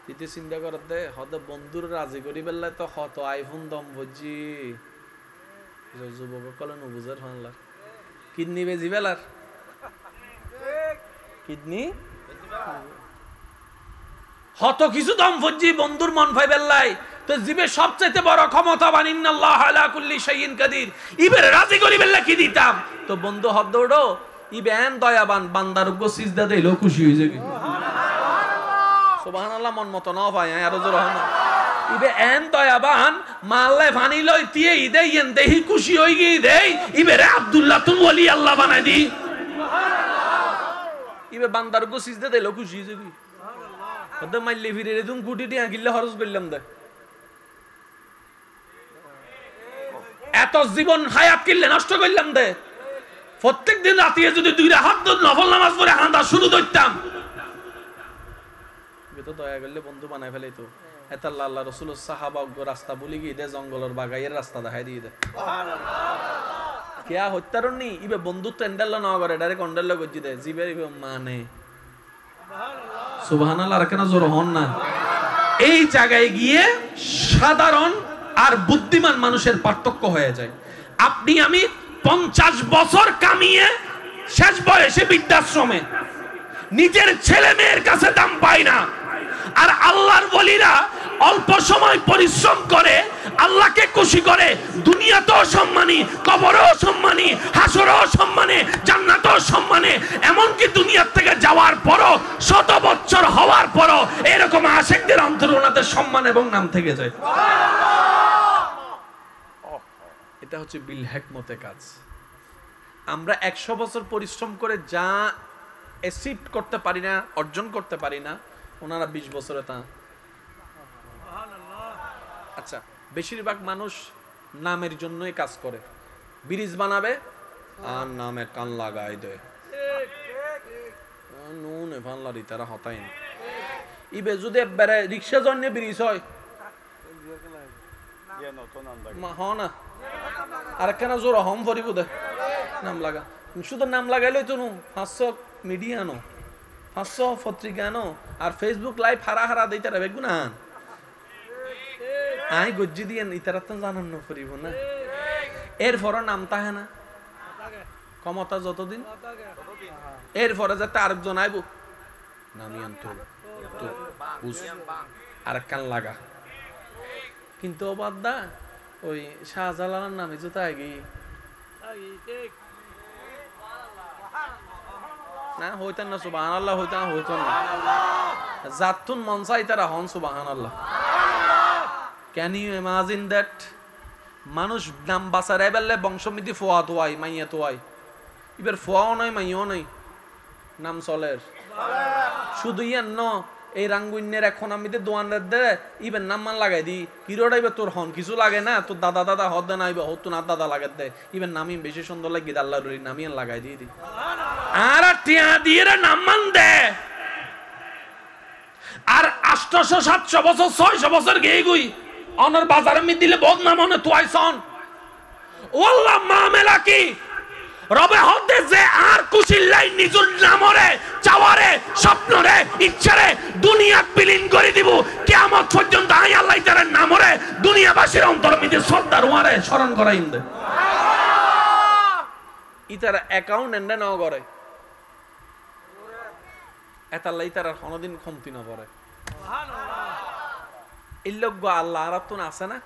তিতে চিন্তা করার দে হদ বন্ধুর রাজি করি বেললে তো হত আইফোন দম বুঝি যুবক কলে নবুজার হানলার কিডনি বেজি বেলার কিডনি হত কিছু দম ফজি বন্ধুর মন ভাই বেল্লাই তো জীবে সবচেয়ে বড় ক্ষমতাবান ইন্নাল্লাহু আলা কুল্লি শাইইন কাদির ইবে রাজি করি বেল্লা কি দিতাম তো বন্ধু হদ দৌড়ো ইবে এন দয়াবান বান্দার গো সিজদা দেইলো খুশি হই যাবে সুবহানাল্লাহ মন মত না ভাই আর জোর হন ইবে এন দয়াবান মাল্লে ফানি লই তিয়ে ইদে ইন দেহি খুশি হই গই দেই ইবে রে আব্দুল্লাহ তুম ওলি আল্লাহ বানাই দি ইবে বান্দার গো সিজদা দেইলো খুশি হই যাবে ওদ মাইলে ফিরে রে তুম গুটি দিয়া গিল্লা খরচ করলাম দে এত জীবন হায়াত কিল্লে নষ্ট করলাম দে প্রত্যেকদিন রাতে যদি 2 রাকাত নফল নামাজ পড়ে হাঁদা শুরু করতাম তো দয়া করলে বন্ধু বানাই ফেলে তো এত আল্লাহ আল্লাহ রাসূল সাহাবা রাস্তা বলি গিয়ে দে জঙ্গলের বাগাইয়ের রাস্তা দেখাই দিয়ে দে সুবহানাল্লাহ কিয়া হত্যারনি ইবে বন্ধুত্ব এন্ডাল না করে ডাইরেক্ট অন্ডাল গজি দে জিবের ইবে মানে সুবহানাল্লাহ সুবহানাল্লাহ আর কেন জোর হন না এই জায়গায় গিয়ে সাধারণ আর বুদ্ধিমান মানুষের পার্থক্য হয়ে যায়। আপনি আমি 50 বছর কামিয়ে শেষ বয়সে বৃদ্ধাশ্রমে নিজের ছেলে মেয়ের কাছে দাম পায় না, আর আল্লাহর ওলিরা অল্প সময় পরিশ্রম করে আল্লাহকে খুশি করে দুনিয়াতেও সম্মানী কবরেও সম্মানী হাসরেও সম্মানে জান্নাতেও সম্মানে এমনকি দুনিয়ার থেকে যাওয়ার পরও 100 বছর হওয়ার পরও এরকম আশিকদের অন্তরে ওনাদের সম্মান এবং নাম থেকে যায়। এটা হচ্ছে বিল হিকমতে কাজ। আমরা 100 বছর পরিশ্রম করে যা অ্যাচিভ করতে পারি না অর্জন করতে পারি না ওনারা 20 বছরে তা। আচ্ছা বেশিরভাগ মানুষ নামের জন্যই কাজ করে, ব্রিজ বানাবে আর নামে কান লাগাই দেয় নুন এভানলারি তারা হতাই না ইবে যদি একবারে রিক্সা জন্য ব্রিজ হয় হ না আর কেন জোর হম ভরিব দে নাম লাগা শুধু নাম লাগাইলে তো 500 মিডিয়া আনো 500 পত্রিকা আনো আর ফেসবুক লাইভ হারা হারা দিতে রাখবে গুনা আই গজ্জি দিয়ে ইতারা তো জানান না করিব না এরপরও নাম তাহে না ক্ষমতা যতদিন এরপরে যাতে আরেকজন আইব নামি আনতো বুঝ আর একখান লাগা। কিন্তু বাদদা ওই শাহজালালের নামে জুতা আগে না হইতেন না সুবহানাল্লাহ, হইতেন না জাতুন মন চাই তারা হন সুবহানাল্লাহ। Can you imagine that? মানুষ নাম বাঁচার এবেলে বংশমিতি ফোয়া তোয়াই মাইয়া তোয়াই, এবার ফোয়াও নয় মাইয়াও নয়, নাম চলের শুধু ইয়ান ন এই রাঙ্গুইনের এখন আমি দোয়ানের দে ইবেন নাম মান লাগাই দি হিরোটা এবার তোর হন কিছু লাগে না, তোর দাদা দাদা হদ না ইবে হতো না দাদা লাগাই দে ইবেন নামি বেশি সুন্দর লাগে আল্লাহর নামি লাগাই দিয়ে দি আর টিয়া দিয়ে নাম মান দে। আর 800-700 বছর 600 বছর গেই গুই অনর বাজারে মি দিলে বহুত নাম অনে তুয়াইছন ওয়াল্লাহ মামেলা কি রবে হদে যে আর কুশিল্লাই নিজুর নামরে চাওয়ারে স্বপ্নরে ইচ্ছারে দুনিয়া বিলীন করে দিব কিয়ামত পর্যন্ত। আই আল্লাহ তার নামরে দুনিয়াবাসীর অন্তর মধ্যে শ্রদ্ধার ওয়ারে স্মরণ করাইন দে ইতারা অ্যাকাউন্ট এন্ড নাও করে এতাল্লাই তার কোনদিন কমতি না পড়ে। ইল্লগ আল্লাহ আরাতুন আছে না,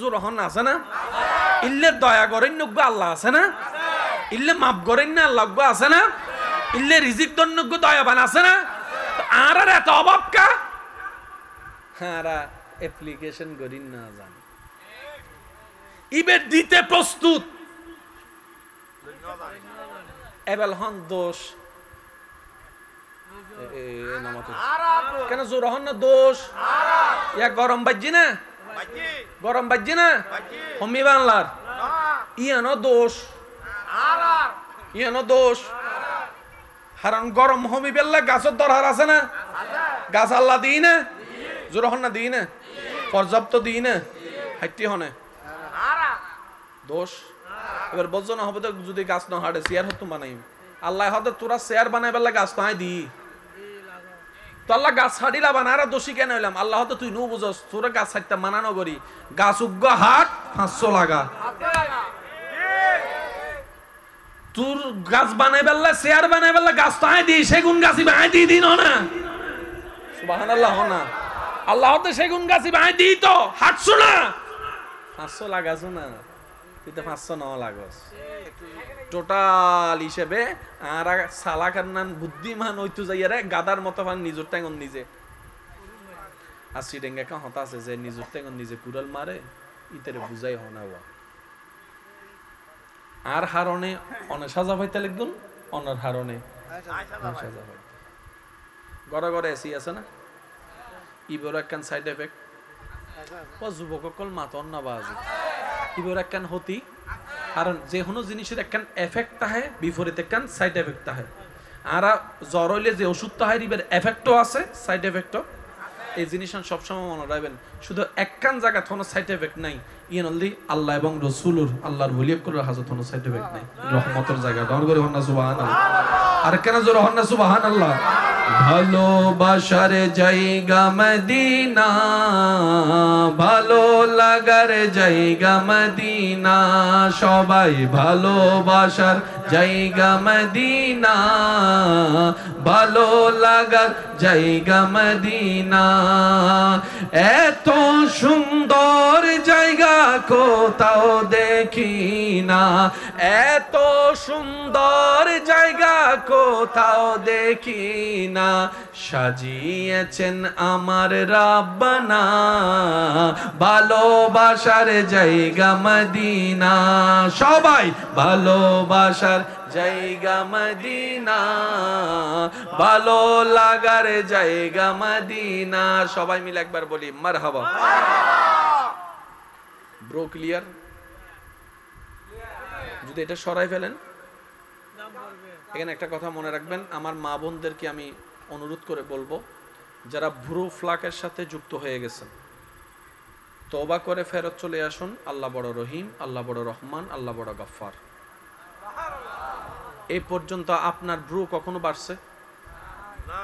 জোর হন আছে না, ইল্লে দয়া করেন নগ্য আল্লাহ আছে না, ইল্লে মাফ করেন না আল্লাহ আছে না, ইল্লে রিজিক দন্নগ্য দয়াবান আছে না। আর এত অভাব কা হারা অ্যাপ্লিকেশন করিন না জান ইবে দিতে প্রস্তুত এবেল হন দোষ কেন জোর হন না দোষ ইয়া গরম বাজি না, গরম বাজি না হমি বাংলার ইয়ানো দোষ, ইয়ানো দোষ হারান গরম হমি বেললে গাছের দরকার আছে না, গাছ আল্লাহ দিই না, জোর হন না দিই না, পর্যাপ্ত দিই না, হাইটি হনে দোষ। এবার বলছো না হবে তো যদি গাছ না হাঁটে চেয়ার হতো বানাই আল্লাহ হতে তোরা চেয়ার বানাই বেলা গাছ না দি তো আল্লাহ গাছ ছাড়িলা বানারা দোষী কেন হইলাম আল্লাহ হতে তুই নো বুঝস তোরা গাছ ছাড়তে মানানো করি গাছ উগ্গ হাট 500 লাগা তোর গাছ বানাই বেলা চেয়ার বানাই বেলা গাছ তো আই দি সেগুন গাছি বাই দি দিন না সুবহানাল্লাহ না আল্লাহ হতে সেগুন গাছি বাই দি তো হাঁটছো না 500 লাগাছো না তুই তো 500 নাও লাগস টোটাল হিসেবে আর সালাকার নাম বুদ্ধিমান হইতো যাইয়ারে গাদার মতো ফান নিজের টাঙ্গন নিজে আসি ডেঙ্গা কা হতা আছে যে নিজের টাঙ্গন নিজে কুড়াল মারে ইতারে বুঝাই হনাওয়া আর হারনে অনে সাজা পাইতে লাগদুন অনার হারনে সাজা পাইতে গড়া গড়া এসি আছে না ইবর একখান সাইড এফেক্ট ও যুবককল মাতন না বাজি ইবর একখান হতি কারণ যে কোনো জিনিসের একখান এফেক্ট থাকে বিপরীত একখান সাইড এফেক্ট থাকে আর জ্বর হইলে যে ওষুধ থাকে ইবের এফেক্টও আছে সাইড এফেক্টও এই জিনিসটা সবসময় মনে রাখবেন শুধু একখান জায়গা কোনো সাইড এফেক্ট নাই ইয়ে নলদি আল্লাহ এবং রসুলুর আল্লাহর ওলিয়ত করে হাজত কোনো সাইড এফেক্ট নাই রহমতের জায়গা ডর করে হন্না সুবহানাল্লাহ আর কেন জোর হন্না সুবহানাল্লাহ ভালোবাসার জায়গা মদিনা ভালো লাগার জায়গা মদিনা সবাই ভালোবাসার জায়গা মদিনা ভালো লাগার জায়গা মদিনা এত সুন্দর জায়গা কোথাও দেখি না এত সুন্দর জায়গা কোথাও দেখি না সাজিয়েছেন আমার রাব্বানা ভালোবাসার জায়গা মদিনা সবাই ভালোবাসার জায়গা মদিনা ভালো লাগার জায়গা মদিনা সবাই মিলে একবার বলি মারহাবা ব্রো ক্লিয়ার যদি এটা সরাই ফেলেন এখানে একটা কথা মনে রাখবেন আমার মা বোনদেরকে আমি অনুরোধ করে বলবো যারা ভ্রু ফ্লাকের সাথে যুক্ত হয়ে গেছেন তওবা করে ফেরত চলে আসুন আল্লাহ বড় রহিম আল্লাহ বড় রহমান আল্লাহ বড় গফফার এই পর্যন্ত আপনার ভ্রু কখনো বাড়ছে না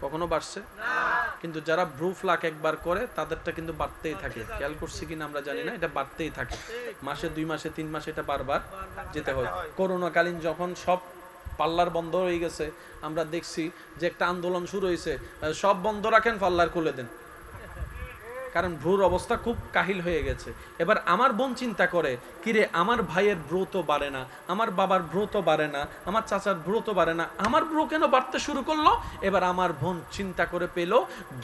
কখনো বাড়ছে না কিন্তু যারা ভ্রু ফ্লাক একবার করে তাদেরটা কিন্তু বাড়তেই থাকে খেয়াল করছি কিনা আমরা জানি না এটা বাড়তেই থাকে মাসে 2 মাসে 3 মাসে এটা বারবার যেতে হয় করোনাকালীন যখন সব পাল্লার বন্ধ হয়ে গেছে, আমরা দেখছি যে একটা আন্দোলন শুরু হয়েছে, সব বন্ধ রাখেন, পাল্লার খুলে দেন, কারণ ভ্রুর অবস্থা খুব কাহিল হয়ে গেছে। এবার আমার বোন চিন্তা করে, কিরে আমার ভাইয়ের ভ্রু তো বাড়ে না, আমার বাবার ভ্রু তো বাড়ে না, আমার চাচার ভ্রু তো বাড়ে না, আমার ভ্রু কেন বাড়তে শুরু করলো? এবার আমার বোন চিন্তা করে পেল,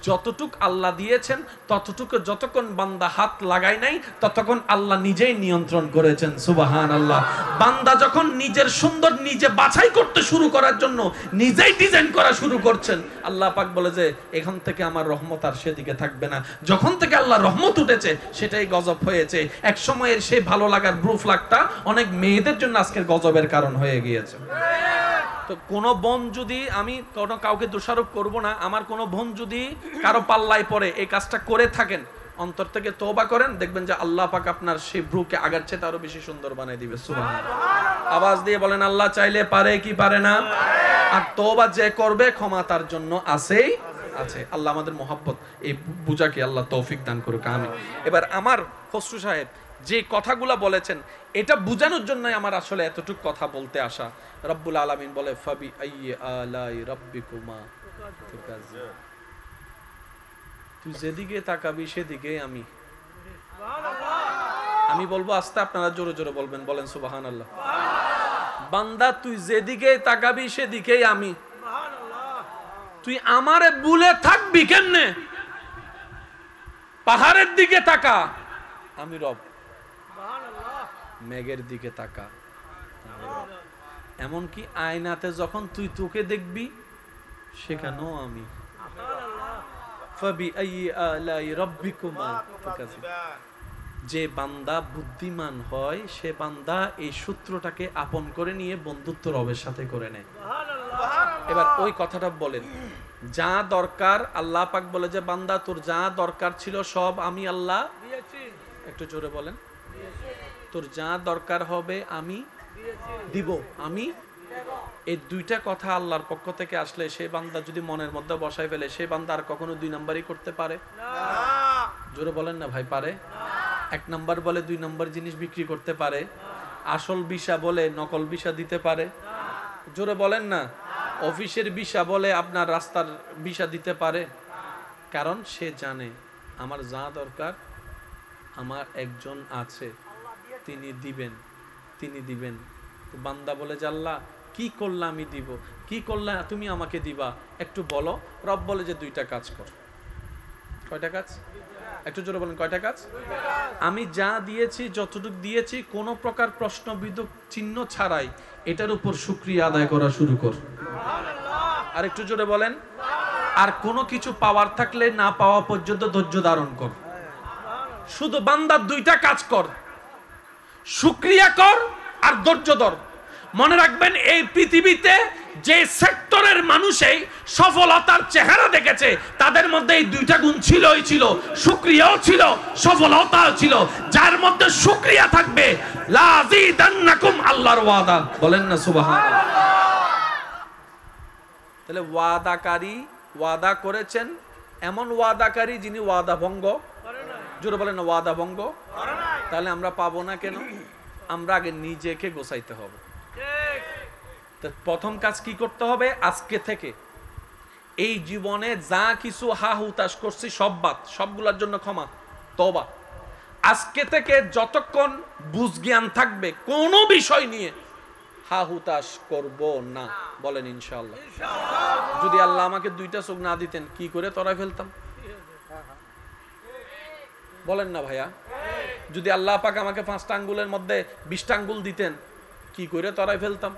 যতটুক আল্লাহ দিয়েছেন ততটুকু যতক্ষণ বান্দা হাত লাগায় নাই ততক্ষণ আল্লাহ নিজেই নিয়ন্ত্রণ করেছেন। সুবহানাল্লাহ। বান্দা যখন নিজের সুন্দর নিজে বাছাই করতে শুরু করার জন্য নিজেই ডিজাইন করা শুরু করছেন, আল্লাহ পাক বলে যে এখান থেকে আমার রহমত আর সেদিকে থাকবে না। যখন থেকে আল্লাহ রহমত উঠেছে সেটাই গজব হয়েছে। এক সময়ের সেই ভালো লাগার ব্রু ফ্লাগটা অনেক মেয়েদের জন্য আজকের গজবের কারণ হয়ে গিয়েছে। তো কোন বোন যদি, আমি কোনো কাউকে দোষারোপ করব না, আমার কোন বোন যদি কারো পাল্লায় পড়ে এই কাজটা করে থাকেন, অন্তর থেকে তওবা করেন, দেখবেন যে আল্লাহ পাক আপনার সেই ব্রুকে আগের চেয়ে আরো বেশি সুন্দর বানিয়ে দিবে। সুবহানাল্লাহ। আওয়াজ দিয়ে বলেন, আল্লাহ চাইলে পারে কি পারে না? আর তওবা যে করবে ক্ষমা তার জন্য আছেই আছে। আল্লাহ আমাদের মহব্বত এই বুঝাকে আল্লাহ তৌফিক দান করুক, আমিন। এবার আমার খসরু সাহেব যে কথাগুলো বলেছেন এটা বুঝানোর জন্যই আমার আসলে এতটুকু কথা বলতে আসা। রব্বুল আলামিন বলে ফাবি আইয়ি আলাই রাব্বিকুমা তুকাজ্জিবান, তুই যেদিকে তাকাবি সেদিকে আমি। আমি বলবো আস্তে, আপনারা জোরে জোরে বলবেন, বলেন সুবহানাল্লাহ। বান্দা তুই যেদিকে তাকাবি সেদিকেই আমি। তুই আমারে ভুলে থাকবি কেমনে? পাহাড়ের দিকে তাকা, আমি রব। মেঘের দিকে তাকা, এমনকি আয়নাতে যখন তুই তোকে দেখবি সেখানেও আমি। যে বান্দা বুদ্ধিমান হয় সে বান্দা এই সূত্রটাকে আপন করে নিয়ে বন্ধুত্ব রবের সাথে করে নেয়। এবার ওই কথাটা বলেন, যা দরকার আল্লাহ পাক বলে যে বান্দা তোর যা দরকার ছিল সব আমি আল্লাহ দিয়েছি। একটু জোরে বলেন, তোর যা দরকার হবে আমি দিব, আমি। এই দুইটা কথা আল্লাহর পক্ষ থেকে আসলে সে বান্দা যদি মনের মধ্যে বসায় ফেলে, সে বান্দা আর কখনো দুই নাম্বারই করতে পারে না। জোরে বলেন না ভাই, পারে? এক নাম্বার বলে দুই নাম্বার জিনিস বিক্রি করতে পারে, আসল ভিসা বলে নকল ভিসা দিতে পারে। জোরে বলেন না। অফিসের ভিসা বলে আপনার রাস্তার ভিসা দিতে পারে, কারণ সে জানে আমার যা দরকার আমার একজন আছে, তিনি দিবেন, তিনি দিবেন। তো বান্দা বলে যে আল্লাহ কি করলে আমি দিব, কি করলে তুমি আমাকে দিবা, একটু বলো। রব বলে যে দুইটা কাজ কর। কয়টা কাজ? একটু জোরে বলেন, কয়টা কাজ? আমি যা দিয়েছি, যতটুকু দিয়েছি, কোনো প্রকার প্রশ্নবিদ্ধ চিহ্ন ছাড়াই এটার উপর শুকরিয়া আদায় করা শুরু কর। আর একটু জোরে বলেন, আর কোনো কিছু পাওয়ার থাকলে না পাওয়া পর্যন্ত ধৈর্য ধারণ কর। শুধু বান্দার দুইটা কাজ কর, শুকরিয়া কর আর ধৈর্য ধর। মনে রাখবেন, এই পৃথিবীতে যে সেক্টরের মানুষই সফলতার চেহারা দেখেছে তাদের মধ্যে এই দুইটা গুণ ছিলই ছিল, শুকরিয়াও ছিল, সফলতাও ছিল। যার মধ্যে শুকরিয়া থাকবে, লাযিদান্নাকুম, আল্লাহর ওয়াদা, বলেন না সুবহানাল্লাহ। তাহলে ওয়াদাকারী, ওয়াদা করেছেন এমন ওয়াদাকারী যিনি ওয়াদা ভঙ্গ করে না। জোরে বলেন না, ওয়াদা ভঙ্গ করে না। তাহলে আমরা পাবো না কেন? আমরা আগে নিজেকে গোছাইতে হবে। তো প্রথম কাজ কি করতে হবে? আজকে থেকে এই জীবনে যা কিছু হা হুতাশ করছি সব বাদ, সবগুলোর জন্য ক্ষমা, তওবা। আজকে থেকে যতক্ষণ বুঝ জ্ঞান থাকবে কোনো বিষয় নিয়ে হা হুতাশ করব না, বলেন ইনশাআল্লাহ। যদি আল্লাহ আমাকে দুইটা চোখ না দিতেন কি করে তরাই ফেলতাম? বলেন না ভাইয়া। যদি আল্লাহ পাক আমাকে 5টা আঙ্গুলের মধ্যে 20টা আঙ্গুল দিতেন কি করে তরাই ফেলতাম?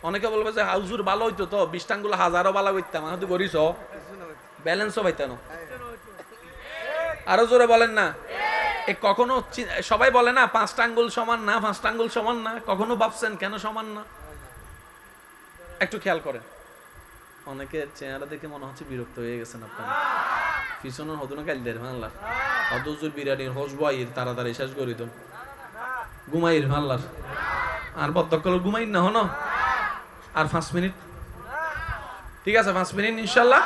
অনেকে বলবে যে হুজুর ভালো হইতো তো, 20টা আঙ্গুল হাজারও ভালো হইতাম, হয়তো করিস ব্যালেন্সও পাইতাম। আরো জোরে বলেন না। কখনো সবাই বলে না 5টা আঙ্গুল সমান না, 5টা আঙ্গুল সমান না, কখনো ভাবছেন কেন সমান না? একটু খেয়াল করেন। অনেকের চেহারা দেখে মনে হচ্ছে বিরক্ত হয়ে গেছেন আপনারা। পিছনের হদুনা কাল দের মানলার হদুজুর বিরানির হসবাইর তাড়াতাড়ি শেষ করে দিন, ঘুমাইর মানলার আর বদ্ধকল ঘুমাইর না হন। আর 5 মিনিট, ঠিক আছে 5 মিনিট ইনশাআল্লাহ।